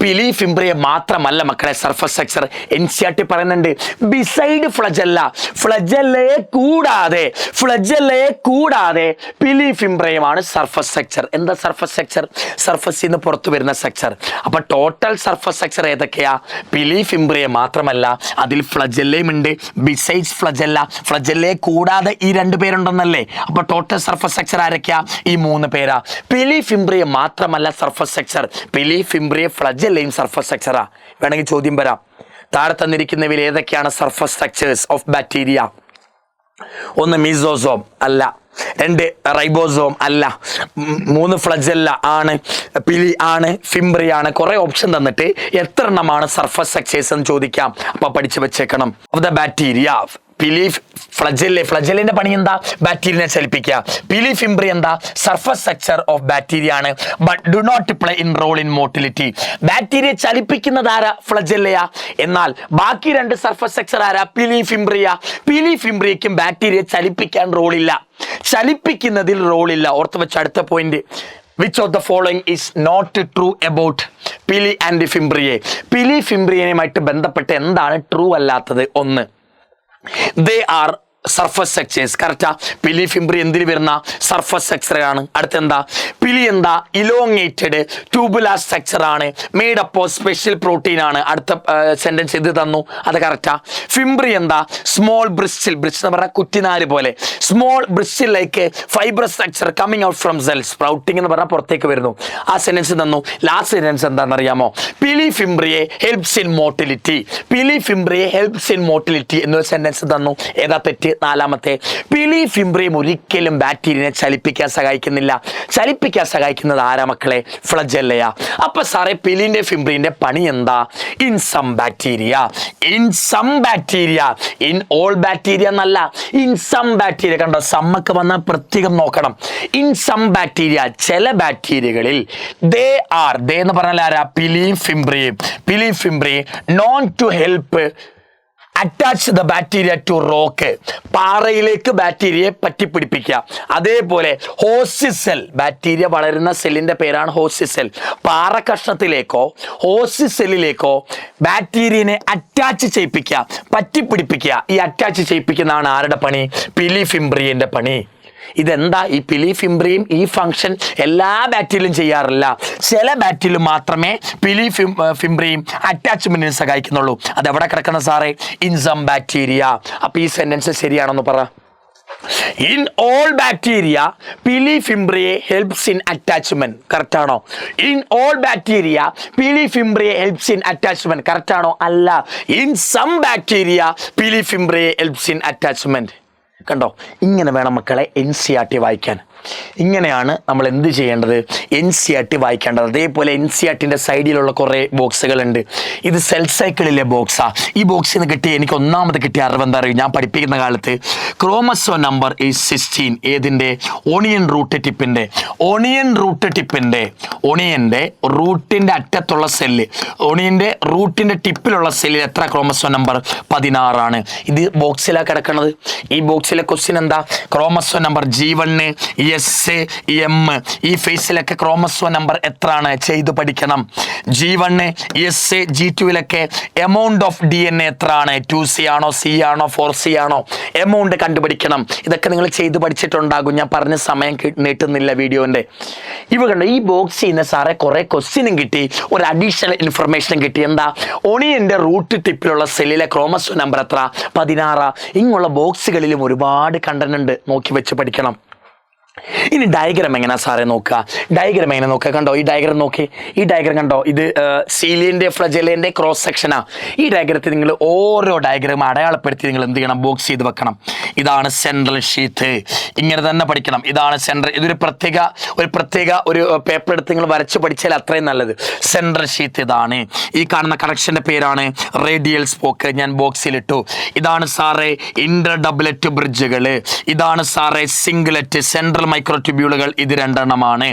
S1: പിലി ഫിംബ്രിയെ മാത്രമല്ല മക്കളെ സർഫസ് സെക്ചർ. NCERT പറയുന്നുണ്ട് ബിസൈഡ് ഫ്ലജെല്ലയെ കൂടാതെ പിലി ഫിംബ്രിയുമാണ് സർഫസ് സെക്ചർ. എന്താ സർഫസ് സെക്ചർ? സർഫസിൽ നിന്ന് പുറത്തു വരുന്ന സെക്ചർ. അപ്പൊ ടോട്ടൽ സർഫസ് സെക്ചർ ഏതൊക്കെയാ? പിലി ഫിംബ്രിയെ മാത്രമല്ല, അതിൽ ഫ്ലജെല്ലയും ഉണ്ട്. ബിസൈഡ്സ് ഫ്ലജെല്ലയെ കൂടാതെ ഈ 2 പേരുണ്ടെന്നല്ലേ? അപ്പൊ ടോട്ടൽ സർഫസ് സെക്ചർ ആരൊക്കെയാ? ഈ 3 പേരാ. പിലി ഫിംബ്രിയെ മാത്രമല്ല സർഫസ് സെക്ചർ. പിലി ഫിംബ്രിയെ ഫ്ലജെല്ലയും സർഫസ് സെക്ചറാ. വേണമെങ്കിൽ ചോദ്യം വരാം. താഴെ തന്നിരിക്കുന്നവയിൽ ഏതൊക്കെയാണ് സർഫസ് സെക്ചേഴ്സ് ഓഫ് ബാക്ടീരിയ? 1 മീസോസോം അല്ല. 2 റൈബോസോം അല്ല. 3 ഫ്ലജെല്ല ആണ്. പിലി ആണ്. ഫിംബ്രി ആണ്. കുറെ ഓപ്ഷൻ തന്നിട്ട് എത്ര എണ്ണമാണ് സർഫസ് സെക്ചേഴ്സ് എന്ന് ചോദിക്കാം. അപ്പൊ പഠിച്ചു വെച്ചേക്കണം. ഓഫ് ദ ബാക്ടീരിയ പിലി ഫ്ലജെല്ലിന്റെ പണി എന്താ? ബാക്ടീരിയനെ ചലിപ്പിക്കുക. പിലി ഫിംബ്രി എന്താ? സർഫസ് സെക്ചർ ഓഫ് ബാക്ടീരിയ ആണ്. But do not play in role in motility. Bacteria ചലിപ്പിക്കുന്നത് ആരാ? ഫ്ലജെല്ലയാ. എന്നാൽ ബാക്കി 2 സർഫസ് സെക്ചർ ആരാ? Pili fimbria. പിലി ഫിംബ്രിയക്കും ബാക്ടീരിയ ചലിപ്പിക്കാൻ റോളില്ല. ചലിപ്പിക്കുന്നതിൽ റോളില്ല. ഓർത്ത് വെച്ച അടുത്ത point. Which of the following is not true about pili and fimbriae? Pili ഫിംബ്രിയുമായിട്ട് ബന്ധപ്പെട്ട് എന്താണ് ട്രൂ അല്ലാത്തത്? 1, they are സർഫസ് സ്ട്രക്ചേഴ്സ് കറക്റ്റാ. പിലി ഫിംബ്രി എന്തിൽ വരുന്ന സർഫസ് സ്ട്രക്ചർ ആണ്. അടുത്തെന്താ പിലി എന്താ ഇലോങ്ങേറ്റഡ് ട്യൂബുലാർ സ്ട്രക്ചർ ആണ്, made up of special protein ആണ്. അടുത്ത സെന്റൻസ് ഇത് തന്നു, അത് കറക്റ്റാ. ഫിംബ്രി എന്താ സ്മോൾ ബ്രിസ്റ്റിൽ, ബ്രിസ്റ്റ് എന്ന് പറഞ്ഞാൽ കുറ്റിനാര് പോലെ, small bristle like fibrous structure coming out from cell, sprouting എന്ന് പറഞ്ഞാൽ പുറത്തേക്ക് വരുന്നു. ആ സെന്റൻസ് തന്നു. ലാസ്റ്റ് സെന്റൻസ് എന്താണെന്നറിയാമോ? Pili fimbriae helps in motility, pili fimbriae helps in motility എന്നൊരു സെന്റൻസ് തന്നു. ഏതാ തെറ്റ്? നാലാമത്തെ. പിലി ഫിംബ്രിയം ഒരിക്കലും ബാക്ടീരിയനെ ചലിപ്പിക്കാൻ സഹായിക്കുന്നില്ല. ചലിപ്പിക്കാൻ സഹായിക്കുന്നത് ആരാ മക്കളെ? ഫ്ലജെല്ലയാ. അപ്പൊ സാറേ പിലിന്റെ ഫിംബ്രിന്റെ പണി എന്താ? In some bacteria, in some bacteria, in all bacteria എന്നല്ല, ഇൻ സം ബാക്ടീരിയ. കണ്ടോ, സമ്മക്ക് വന്നാൽ പ്രത്യേകം നോക്കണം. ഇൻ സം ബാക്ടീരിയ, ചില ബാക്ടീരിയകളിൽ ദേ ആർ, ദേ എന്ന് പറഞ്ഞാൽ ആരാ? Pili fimbriae. Pili fimbriae known to help attach the bacteria to rock, പാറയിലേക്ക് ബാക്ടീരിയയെ പറ്റിപ്പിടിപ്പിക്കുക. അതേപോലെ ഹോസ്റ്റ് സെൽ, ബാക്ടീരിയ വളരുന്ന സെല്ലിന്റെ പേരാണ് ഹോസ്റ്റ് സെൽ. പാറ കഷ്ണത്തിലേക്കോ ഹോസ്റ്റ് സെല്ലിലേക്കോ ബാക്ടീരിയനെ അറ്റാച്ച് ചെയ്യിപ്പിക്കുക, പറ്റിപ്പിടിപ്പിക്കുക. ഈ അറ്റാച്ച് ചെയ്യിപ്പിക്കുന്നതാണ് ആരുടെ പണി? പിലി ഫിംബ്രിയന്റെ പണി. ഇതെന്താ? ഈ പിലി ഫിംബ്രിയും ഈ ഫംഗ്ഷൻ എല്ലാ ബാക്ടീരിയയിലും ചെയ്യാറില്ല. ചില ബാക്ടീരിയയിൽ മാത്രമേ പിലി ഫിംബ്രിയും അറ്റാച്ച്മെന്റിന് സഹായിക്കുന്നുള്ളൂ. അതെവിടെ കിടക്കുന്ന സാറേ? In some bacteria. അപ്പൊ ഈ സെന്റൻസ് ശരിയാണെന്ന് പറ. In all bacteria pili fimbriae helps in attachment, correct ആണോ? In all bacteria pili fimbriae helps in attachment, correct ആണോ? അല്ല. In some bacteria pili fimbriae helps in attachment. കണ്ടോ, ഇങ്ങനെ വേണം മക്കളെ NCERT വായിക്കാൻ. ഇങ്ങനെയാണ് നമ്മൾ എന്ത് ചെയ്യേണ്ടത്? NCERT വായിക്കേണ്ടത്. അതേപോലെ NCERTന്റെ സൈഡിലുള്ള കുറേ ബോക്സുകളുണ്ട്. ഇത് സെൽ സൈക്കിളിലെ ബോക്സാ. ഈ ബോക്സിൽ നിന്ന് കിട്ടിയ എനിക്ക് ഒന്നാമത് കിട്ടിയ അറിവ് എന്താ അറിയും? ഞാൻ പഠിപ്പിക്കുന്ന കാലത്ത് ക്രോമസോം നമ്പർ ഈസ് 16. ഏതിൻ്റെ? ഓണിയൻ റൂട്ട് ടിപ്പിൻ്റെ. ഓണിയൻ റൂട്ട് ടിപ്പിൻ്റെ, ഓണിയൻ്റെ റൂട്ടിൻ്റെ അറ്റത്തുള്ള സെല്ല്, ഓണിയൻ്റെ റൂട്ടിൻ്റെ ടിപ്പിലുള്ള സെല്ലിൽ എത്ര ക്രോമസോം നമ്പർ? 16 ഇത് ബോക്സിലാണ് കിടക്കുന്നത്. ഈ ബോക്സിലെ ക്വസ്റ്റ്യൻ എന്താ? Chromosome number G1, S, M, ഈ ഫേസിലൊക്കെ ക്രോമസോം നമ്പർ എത്രയാണ് ചെയ്ത് പഠിക്കണം. G1, S, G2 amount of DNA എത്രയാണ്? 2C ആണോ, C ആണോ, 4C ആണോ? എമൗണ്ട് കണ്ടുപിടിക്കണം. ഇതൊക്കെ നിങ്ങൾ ചെയ്ത് പഠിച്ചിട്ടുണ്ടാകും. ഞാൻ പറഞ്ഞ സമയം നീട്ടുന്നില്ല വീഡിയോന്റെ. ഇവ കണ്ടോ, ഈ ബോക്സിൽ നിന്ന് സാറേ കുറെ ക്വസ്റ്റ്യനും കിട്ടി, ഒരു അഡീഷണൽ ഇൻഫർമേഷനും കിട്ടി. എന്താ? ഓണിയന്റെ റൂട്ട് ടിപ്പിലുള്ള സെല്ലിലെ ക്രോമസോം നമ്പർ എത്ര? 16. ഇങ്ങനെയുള്ള ബോക്സുകളിലും ഒരുപാട് കണ്ടന്റ് ഉണ്ട്, നോക്കി വെച്ച് പഠിക്കണം. ഇനി ഡയഗ്രാം എങ്ങനെയാ സാറേ നോക്കുക? ഡയഗ്രാം എങ്ങനെ നോക്കുക? കണ്ടോ, ഈ ഡയഗ്രാം നോക്കി. ഈ ഡയഗ്രാം കണ്ടോ, ഇത് സീലിയന്റെ ഫ്ലജെല്ലന്റെ ക്രോസ് സെക്ഷനാ. ഈ ഡയഗ്രത്തിൽ നിങ്ങൾ ഓരോ ഡയഗ്രാം അടയാളപ്പെടുത്തി നിങ്ങൾ എന്ത് ചെയ്യണം? ബോക്സ് ചെയ്ത് വെക്കണം. ഇതാണ് സെൻട്രൽ ഷീറ്റ്, ഇങ്ങനെ തന്നെ പഠിക്കണം. ഇതാണ് സെൻട്രൽ. ഇതൊരു പ്രത്യേക ഒരു പേപ്പർ എടുത്ത് നിങ്ങൾ വരച്ച് പഠിച്ചാൽ അത്രയും നല്ലത്. സെൻട്രൽ ഷീറ്റ് ഇതാണ്. ഈ കാണുന്ന കണക്ഷന്റെ പേരാണ് റേഡിയൽ സ്പോക്ക്. ഞാൻ ബോക്സിലിട്ടു. ഇതാണ് സാറേ ഇന്റർ ഡബിലറ്റ് ബ്രിഡ്ജുകൾ. ഇതാണ് സാറേ സിംഗിലറ്റ് സെൻട്രൽ മൈക്രോട്യൂബ്യൂളുകൾ. ഇത് 2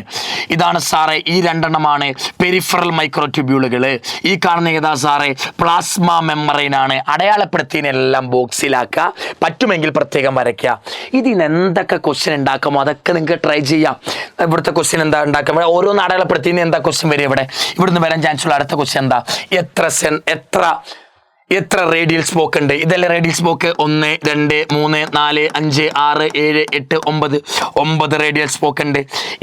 S1: ഇതാണ് സാറേ, ഈ 2 പെരിഫറൽ മൈക്രോട്യൂബ്യൂളുകൾ. ഈ കാണുന്ന ഏതാ സാറേ? പ്ലാസ്മ മെമ്മറൈൻ ആണ്. അടയാളപ്പെടുത്തിയെല്ലാം ബോക്സിലാക്കുക, പറ്റുമെങ്കിൽ പ്രത്യേകം വരയ്ക്കുക. ഇതിന് എന്തൊക്കെ ക്വസ്റ്റ്യൻ ഉണ്ടാക്കാമോ അതൊക്കെ നിങ്ങൾക്ക് ട്രൈ ചെയ്യാം. ഇവിടുത്തെ ക്വസ്റ്റ്യൻ എന്താ ഉണ്ടാക്കാം? ഓരോന്ന് അടയാളപ്പെടുത്തി എന്താ ക്വസ്റ്റ്യൻ വരും ഇവിടെ? ഇവിടുന്ന് വരാൻ ചാൻസ് ഉള്ള അടുത്ത ക്വസ്റ്റ്യൻ എന്താ? എത്ര റേഡിയൽ സ്പോക്ക് ഉണ്ട്? ഇതെല്ലാം റേഡിയൽ സ്പോക്ക്. 1, 2, 3, 4, 5, 6, 7, 8, 9 റേഡിയൽ സ്പോക്ക് ഉണ്ട്.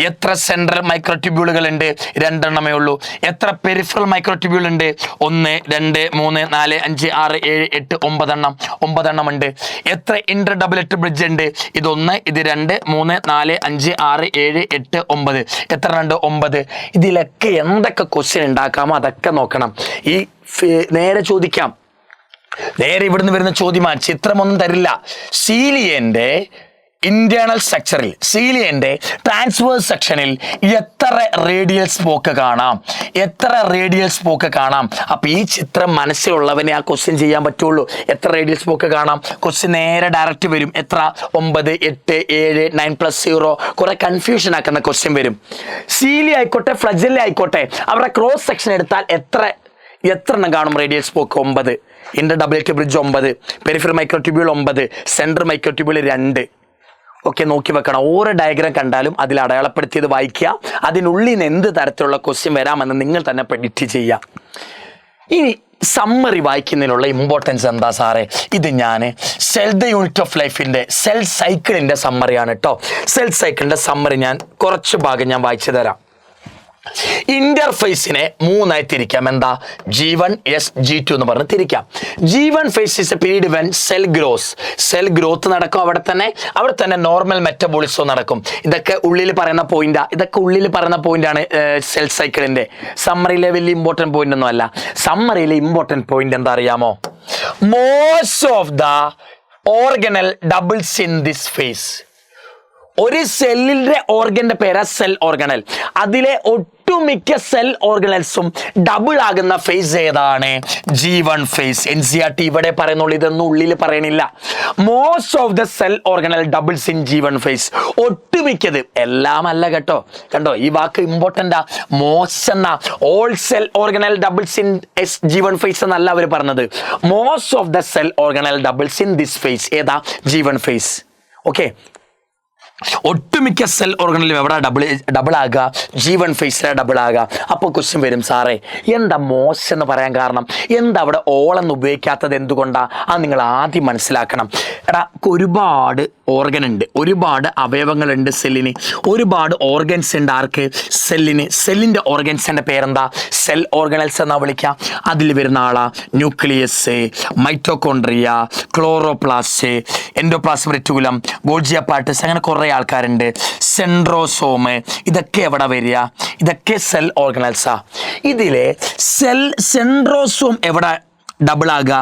S1: എത്ര സെൻട്രൽ മൈക്രോട്യൂബ്യൂളുകൾ ഉണ്ട്? 2 ഉള്ളൂ. എത്ര പെരിഫറൽ മൈക്രോട്യൂബ്യൂൾ ഉണ്ട്? 1, 2, 3, 4, 5, 6, 7, 8, 9 ഉണ്ട്. എത്ര ഇന്റർ ഡബിലറ്റ് ബ്രിഡ്ജ് ഉണ്ട്? ഇത് 1, ഇത് 2, 3, 4, 5, 6, 7, 8, 9. എത്ര ഉണ്ട്? 9. ഇതിലൊക്കെ എന്തൊക്കെ ക്വസ്റ്റ്യൻ ഉണ്ടാക്കാമോ അതൊക്കെ നോക്കണം. ഈ നേരെ ചോദിക്കാം. നേരെ ഇവിടുന്ന് വരുന്ന ചോദ്യമാണ്. ചിത്രമൊന്നും തരില്ല. സീലിയന്റെ ഇന്റേണൽ സ്ട്രക്ചറിൽ, സീലിയന്റെ ട്രാൻസ്വേഴ്സ് സെക്ഷനിൽ എത്ര റേഡിയൽ സ്പോക്ക് കാണാം? എത്ര റേഡിയൽ സ്പോക്ക് കാണാം? അപ്പൊ ഈ ചിത്രം മനസ്സിലുള്ളവനെ ആ ക്വസ്റ്റ്യൻ ചെയ്യാൻ പറ്റുള്ളൂ. എത്ര റേഡിയൽ സ്പോക്ക് കാണാം? ക്വസ്റ്റ്യൻ നേരെ ഡയറക്റ്റ് വരും. എത്ര? 9, 8, 7, 9+0. കുറെ കൺഫ്യൂഷൻ ആക്കുന്ന ക്വസ്റ്റ്യൻ വരും. സീലി ആയിക്കോട്ടെ, ഫ്ലജെല്ല ആയിക്കോട്ടെ, അവരുടെ ക്രോസ് സെക്ഷൻ എടുത്താൽ എത്ര എണ്ണം കാണും? Radial spoke 9, inter doublet bridge 9, peripheral microtubule 9, central microtubule 2. ഒക്കെ നോക്കി വെക്കണം. ഓരോ ഡയഗ്രാം കണ്ടാലും അതിൽ അടയാളപ്പെടുത്തിയത് വായിക്കുക. അതിനുള്ളിൽ നിന്ന് എന്ത് തരത്തിലുള്ള ക്വസ്റ്റ്യൻ വരാമെന്ന് നിങ്ങൾ തന്നെ പ്രെഡിക്റ്റ് ചെയ്യുക. ഇനി സമ്മറി വായിക്കുന്നതിനുള്ള ഇമ്പോർട്ടൻസ് എന്താ സാറേ? ഇത് ഞാൻ ദ യൂണിറ്റ് ഓഫ് ലൈഫിൻ്റെ സെൽ സൈക്കിളിൻ്റെ സമ്മറിയാണ് കേട്ടോ. സെൽ സൈക്കിളിൻ്റെ സമ്മറി ഞാൻ കുറച്ച് ഭാഗം ഞാൻ വായിച്ചു തരാം. ഇന്റർഫേസിനെ മൂന്നായി തിരിക്കാം. എന്താ? G1, S, G2 എന്ന് പറഞ്ഞ് തിരിക്കാം. G1 phase is a period when cell growth നടക്കും. അവിടെ തന്നെ നോർമൽ മെറ്റബോളിസം നടക്കും. ഇതൊക്കെ ഉള്ളിൽ പറയുന്ന പോയിന്റാണ് സെൽ സൈക്കിളിന്റെ. സമ്മറിയിലെ വലിയ ഇമ്പോർട്ടൻറ്റ് പോയിന്റ് ഒന്നും അല്ല. സമ്മറിയിലെ ഇമ്പോർട്ടൻറ്റ് പോയിന്റ് എന്താ അറിയാമോ? Most of the organelle doubles in this phase. ഒരു സെല്ലിന്റെ ഓർഗന്റെ പേരാ സെൽ ഓർഗനൽ. അതിലെ ഒട്ടുമിക്ക സെൽ ഓർഗനൽസും ഡബിൾ ആകുന്ന ഫേസ് ഏതാണ്? G1 phase. NCERT ഇവിടെ പറയുന്നുള്ളൂ, ഇതൊന്നും ഉള്ളിൽ പറയണില്ല. Most of the cell organelle doubles in G1 phase. ഒട്ടുമിക്കത്, എല്ലാം അല്ല കേട്ടോ. കണ്ടോ, ഈ വാക്ക് ഇമ്പോർട്ടൻ്റാ. മോസ്റ്റ് എന്ന all cell organelle doubles in G1 phase എന്നല്ല അവർ പറഞ്ഞത്. Most of the cell organelle doubles in this phase. ഏതാ? G1 phase. ഓക്കെ, ഒട്ടുമിക്ക സെൽ ഓർഗനലും എവിടെ ഡബിൾ ആകുക? G1 ഫേസിലെ ഡബിൾ ആകുക. അപ്പോൾ ക്വസ്റ്റ്യൻ വരും, സാറേ എന്താ മോശം എന്ന് പറയാൻ കാരണം? എന്താ അവിടെ ഓളെന്ന് ഉപയോഗിക്കാത്തത് എന്തുകൊണ്ടാ? അത് നിങ്ങൾ ആദ്യം മനസ്സിലാക്കണം. ഒരുപാട് ഓർഗൻ ഉണ്ട്, ഒരുപാട് അവയവങ്ങളുണ്ട് സെല്ലിന്, ഒരുപാട് ഓർഗൻസ് ഉണ്ട്. ആർക്ക്? സെല്ലിന്. സെല്ലിൻ്റെ ഓർഗൻസിൻ്റെ പേരെന്താ? സെൽ ഓർഗനൽസ് എന്നാ വിളിക്കാം. അതിൽ വരുന്ന ആളാ nucleus, mitochondria, chloroplast, endoplasmic reticulum, Golgi apparatus, അങ്ങനെ കുറേ ആൾക്കാരുണ്ട്. സെൻട്രോസോം, ഇതൊക്കെ എവിടെ വരിക? ഇതൊക്കെ സെൽ ഓർഗനൽസാ. ഇതിലെ സെൻട്രോസോം എവിടെ ഡബിൾ ആകുക?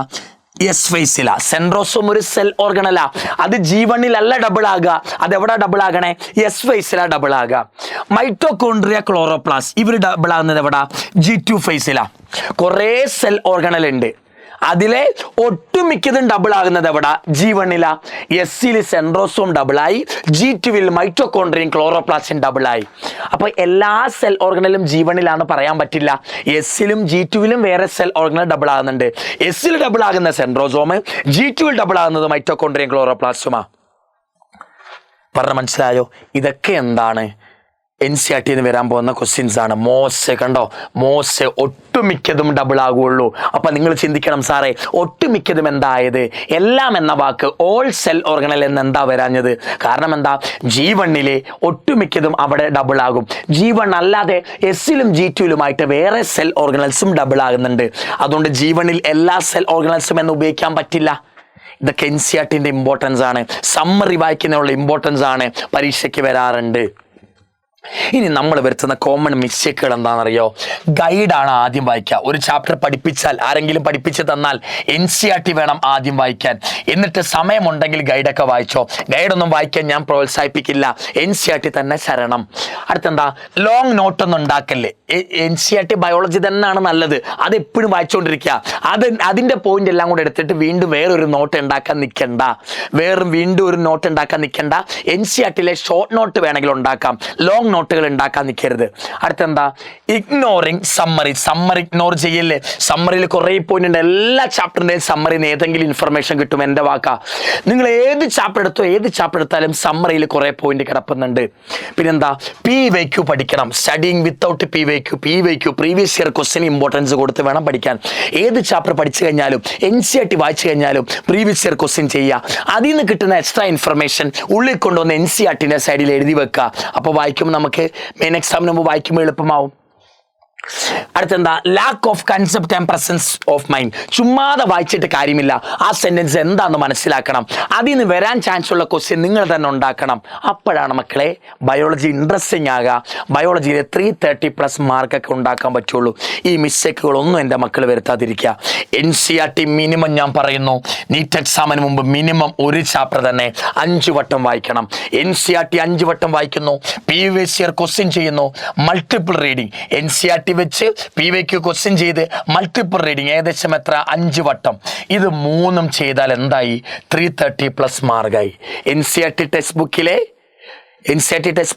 S1: എസ് ഫേസിലാ. സെൻട്രോസോം ഒരു സെൽ ഓർഗനലാ. അത് G1 ഡബിൾ ആകുക. അതെവിടെ ഡബിൾ ആകണേ? എസ് ഫേസിലാ ഡബിൾ ആകുക. മൈറ്റോകോൺട്രിയ, ക്ലോറോപ്ലാസ്റ്റ് ഇവർ ഡബിൾ ആകുന്നത് എവിടെ? G2 ഫേസിലാ. കുറേ സെൽ ഓർഗനൽ ഉണ്ട്, അതിലെ ഒട്ടുമിക്കതും ഡബിൾ ആകുന്നത് എവിടെ? G1. എസ്സിൽ സെൻട്രോസോം ഡബിളായി, G2 മൈറ്റോകോൺട്രിയയും ക്ലോറോപ്ലാസ്റ്റും ഡബിളായി. അപ്പോൾ എല്ലാ സെൽ ഓർഗനലും G1 പറയാൻ പറ്റില്ല. എസ്സിലും G2 വേറെ സെൽ ഓർഗനൽ ഡബിൾ ആകുന്നുണ്ട്. എസ്സിൽ ഡബിൾ ആകുന്ന സെൻട്രോസോം, G2 ഡബിൾ ആകുന്നത് മൈറ്റോകോൺട്രിയയും ക്ലോറോപ്ലാസ്റ്റുമാ. പറഞ്ഞ മനസ്സിലായോ? ഇതൊക്കെ എന്താണ്? NCERT വരാൻ പോകുന്ന ക്വസ്റ്റ്യൻസ് ആണ്. കണ്ടോ, ഒട്ടുമിക്കതും ഡബിൾ ആകുള്ളൂ. അപ്പൊ നിങ്ങൾ ചിന്തിക്കണം, സാറേ ഒട്ടുമിക്കതും എന്തായത്? എല്ലാം എന്ന വാക്ക് ഓൾ സെൽ ഓർഗനൽ എന്ന് എന്താ വരാഞ്ഞത്? കാരണം എന്താ? G1 ഒട്ടുമിക്കതും അവിടെ ഡബിൾ ആകും. G1 അല്ലാതെ എസ്സിലും G2 വേറെ സെൽ ഓർഗനൽസും ഡബിൾ ആകുന്നുണ്ട്. അതുകൊണ്ട് G1 എല്ലാ സെൽ ഓർഗനൽസും എന്ന് ഉപയോഗിക്കാൻ പറ്റില്ല. ഇതൊക്കെ NCERT ഇമ്പോർട്ടൻസ് ആണ്. സമ്മറി വായിക്കുന്നതിനുള്ള ഇമ്പോർട്ടൻസ് ആണ്, പരീക്ഷയ്ക്ക് വരാറുണ്ട്. ഇനി നമ്മൾ വരുത്തുന്ന കോമൺ മിസ്റ്റേക്കുകൾ എന്താണെന്നറിയോ? ഗൈഡാണ് ആദ്യം വായിക്കുക. ഒരു ചാപ്റ്റർ പഠിപ്പിച്ചാൽ, ആരെങ്കിലും പഠിപ്പിച്ച് തന്നാൽ NCERT വേണം ആദ്യം വായിക്കാൻ. എന്നിട്ട് സമയമുണ്ടെങ്കിൽ ഗൈഡൊക്കെ വായിച്ചോ. ഗൈഡൊന്നും വായിക്കാൻ ഞാൻ പ്രോത്സാഹിപ്പിക്കില്ല. NCERT തന്നെ ശരണം. അടുത്തെന്താ? ലോങ് നോട്ടൊന്നും ഉണ്ടാക്കല്ലേ. NCERT ബയോളജി തന്നെയാണ് നല്ലത്. അത് എപ്പോഴും വായിച്ചുകൊണ്ടിരിക്കുക. അതിൻ്റെ പോയിന്റ് എല്ലാം കൂടെ എടുത്തിട്ട് വീണ്ടും വേറൊരു നോട്ട് ഉണ്ടാക്കാൻ നിൽക്കണ്ട. വീണ്ടും ഒരു നോട്ട് ഉണ്ടാക്കാൻ നിൽക്കണ്ട. NCERT ഷോർട്ട് നോട്ട് വേണമെങ്കിൽ ഉണ്ടാക്കാം, ലോങ് നോട്ടുകൾ ഉണ്ടാക്കാൻ നിൽക്കരുത്. അടുത്തെന്താ? Ignoring summary. ഇഗ്നോർ ചെയ്യല്ലേ. സമ്മറിയിൽ കുറേ പോയിന്റ് ഉണ്ട്. എല്ലാ ചാപ്റ്ററിൻ്റെയും സമ്മറിയിൽ നിന്ന് ഏതെങ്കിലും ഇൻഫർമേഷൻ കിട്ടും. എൻ്റെ വാക്കാ. നിങ്ങൾ ഏത് ചാപ്റ്റർ എടുത്താലും സമ്മറിയിൽ കുറേ പോയിന്റ് കിടപ്പുന്നുണ്ട്. പിന്നെന്താ? PYQ പഠിക്കണം. Studying without PYQ previous year question importance കൊടുത്ത് വേണം പഠിക്കാൻ. ഏത് ചാപ്റ്റർ പഠിച്ചു കഴിഞ്ഞാലും, NCERT വായിച്ചു കഴിഞ്ഞാലും പ്രീവിയസ് ഇയർ ക്വസ്റ്റ്യൻ ചെയ്യുക. അതിൽ നിന്ന് കിട്ടുന്ന എക്സ്ട്രാ ഇൻഫർമേഷൻ ഉള്ളിൽ കൊണ്ടുവന്ന് NCERT സൈഡിൽ എഴുതി വെക്കുക. അപ്പോൾ വായിക്കുമ്പോൾ നമുക്ക് മെയിൻ എക്സാമിന് മുമ്പ് വായിക്കുമ്പോൾ എളുപ്പമാവും. അടുത്തെന്താ? Lack of concept and presence of mind. ചുമ്മാതെ വായിച്ചിട്ട് കാര്യമില്ല. ആ സെന്റൻസ് എന്താണെന്ന് മനസ്സിലാക്കണം. അതിൽ നിന്ന് വരാൻ ചാൻസ് ഉള്ള ക്വസ്റ്റ്യൻ നിങ്ങൾ തന്നെ ഉണ്ടാക്കണം. അപ്പോഴാണ് മക്കളെ ബയോളജി ഇൻട്രസ്റ്റിംഗ് ആകുക. ബയോളജിയിൽ 330+ മാർക്കൊക്കെ ഉണ്ടാക്കാൻ പറ്റുള്ളൂ. ഈ മിസ്റ്റേക്കുകളൊന്നും എൻ്റെ മക്കൾ വരുത്താതിരിക്കുക. NCERT മിനിമം ഞാൻ പറയുന്നു, നീറ്റ് എക്സാമിന് മുമ്പ് മിനിമം ഒരു ചാപ്റ്റർ തന്നെ 5 വട്ടം വായിക്കണം. NCERT 5 വട്ടം വായിക്കുന്നു, പ്രീവിയസ് ഇയർ ക്വസ്റ്റ്യൻ ചെയ്യുന്നു, മൾട്ടിപ്പിൾ റീഡിങ്. NCERT വെച്ച് PYQ ക്വസ്റ്റ്യൻ ചെയ്ത് മൾട്ടിപ്പിൾ റീഡിങ് ഏകദേശം എത്ര? 5 വട്ടം. ഇത് 3 ചെയ്താൽ എന്തായി? 330+ മാർക്കായി. NCERT ടെക്സ്റ്റ്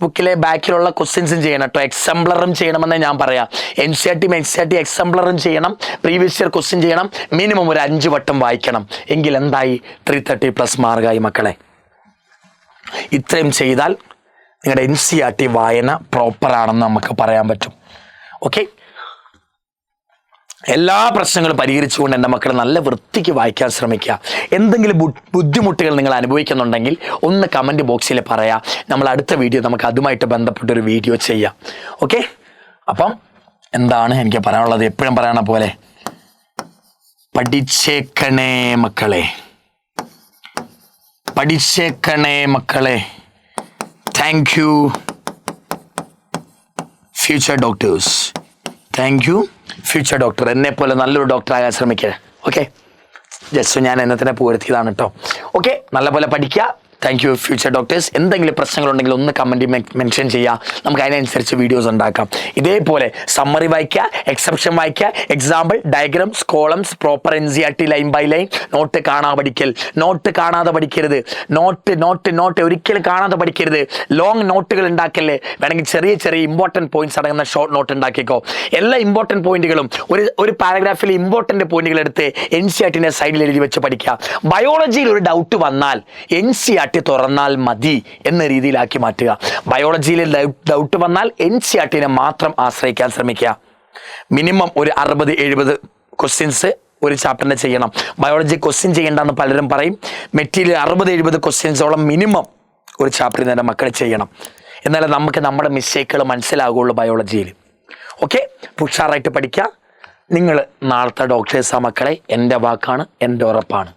S1: ബുക്കിലെ ബാക്കിലുള്ള ക്വസ്റ്റ്യൻസും ചെയ്യണം കേട്ടോ. എക്സാംപ്ലറും ചെയ്യണമെന്ന് ഞാൻ പറയാം. NCERT എക്സാംപ്ലറും ചെയ്യണം, പ്രീവിയസ് ഇയർ ക്വസ്റ്റ്യൻ ചെയ്യണം, മിനിമം ഒരു 5 വട്ടം വായിക്കണം. എങ്കിൽ എന്തായി? 330+ മാർക്കായി മക്കളെ. ഇത്രയും ചെയ്താൽ നിങ്ങളുടെ NCERT വായന പ്രോപ്പറാണെന്ന് നമുക്ക് പറയാൻ പറ്റും. ഓക്കെ, എല്ലാ പ്രശ്നങ്ങളും പരിഹരിച്ചുകൊണ്ട് എൻ്റെ മക്കൾ നല്ല വൃത്തിക്ക് വായിക്കാൻ ശ്രമിക്കുക. എന്തെങ്കിലും ബുദ്ധിമുട്ടുകൾ നിങ്ങൾ അനുഭവിക്കുന്നുണ്ടെങ്കിൽ ഒന്ന് കമൻറ്റ് ബോക്സിൽ പറയാം. നമ്മൾ അടുത്ത വീഡിയോ നമുക്ക് അതുമായിട്ട് ബന്ധപ്പെട്ടൊരു വീഡിയോ ചെയ്യാം. ഓക്കെ, അപ്പം എന്താണ് എനിക്ക് പറയാനുള്ളത്? എപ്പോഴും പറയണ പോലെ പഠിച്ചേക്കണേ മക്കളെ, പഠിച്ചേക്കണേ മക്കളെ. Thank you future doctors. Thank you future doctor. എന്നെ പോലെ നല്ലൊരു ഡോക്ടറാകാൻ ശ്രമിക്കുക. ഓക്കെ, ജസ്റ്റ് ഞാൻ എന്നെ തന്നെ പൂർത്തിയതാണ് കേട്ടോ. ഓക്കെ, നല്ലപോലെ പഠിക്കുക. Thank you future doctors. എന്തെങ്കിലും പ്രശ്നങ്ങളുണ്ടെങ്കിൽ ഒന്ന് കമൻറ്റ് മെൻഷൻ ചെയ്യുക, നമുക്ക് അതിനനുസരിച്ച് വീഡിയോസ് ഉണ്ടാക്കാം. ഇതേപോലെ സമ്മറി വായിക്കുക, എക്സെപ്ഷൻ വായിക്കുക, example, diagrams, columns, proper NCERT line by line. Note കാണാതെ പഠിക്കൽ, നോട്ട് കാണാതെ പഠിക്കരുത്. നോട്ട് ഒരിക്കലും കാണാതെ പഠിക്കരുത്. ലോങ് നോട്ടുകൾ ഉണ്ടാക്കല്ലേ. വേണമെങ്കിൽ ചെറിയ ചെറിയ ഇമ്പോർട്ടൻറ്റ് പോയിന്റ്സ് അടങ്ങുന്ന ഷോർട്ട് നോട്ട് ഉണ്ടാക്കിക്കോ. എല്ലാ ഇമ്പോർട്ടൻറ്റ് പോയിന്റുകളും ഒരു പാരഗ്രാഫിൽ ഇമ്പോർട്ടൻറ്റ് പോയിന്റുകൾ എടുത്ത് NCERT സൈഡിൽ എഴുതി വെച്ച് പഠിക്കുക. ബയോളജിയിൽ ഒരു ഡൗട്ട് വന്നാൽ NCERT തുറന്നാൽ മതി എന്ന രീതിയിലാക്കി മാറ്റുക. ബയോളജിയിൽ ഡൗട്ട് വന്നാൽ NCERT മാത്രം ആശ്രയിക്കാൻ ശ്രമിക്കുക. മിനിമം ഒരു 60-70 ക്വസ്റ്റ്യൻസ് ഒരു ചാപ്റ്ററിന് ചെയ്യണം. ബയോളജി ക്വസ്റ്റ്യൻ ചെയ്യേണ്ടെന്ന് പലരും പറയും. മെറ്റീരിയൽ 60-70 ക്വസ്റ്റ്യൻസോളം മിനിമം ഒരു ചാപ്റ്ററിൽ തന്നെ മക്കൾ ചെയ്യണം. എന്നാലേ നമുക്ക് നമ്മുടെ മിസ്റ്റേക്കുകൾ മനസ്സിലാകുള്ളൂ ബയോളജിയിൽ. ഓക്കെ, ഉഷാറായിട്ട് പഠിക്കുക. നിങ്ങൾ നാളത്തെ ഡോക്ടേഴ്സാ മക്കളെ. എൻ്റെ വാക്കാണ്, എൻ്റെ ഉറപ്പാണ്.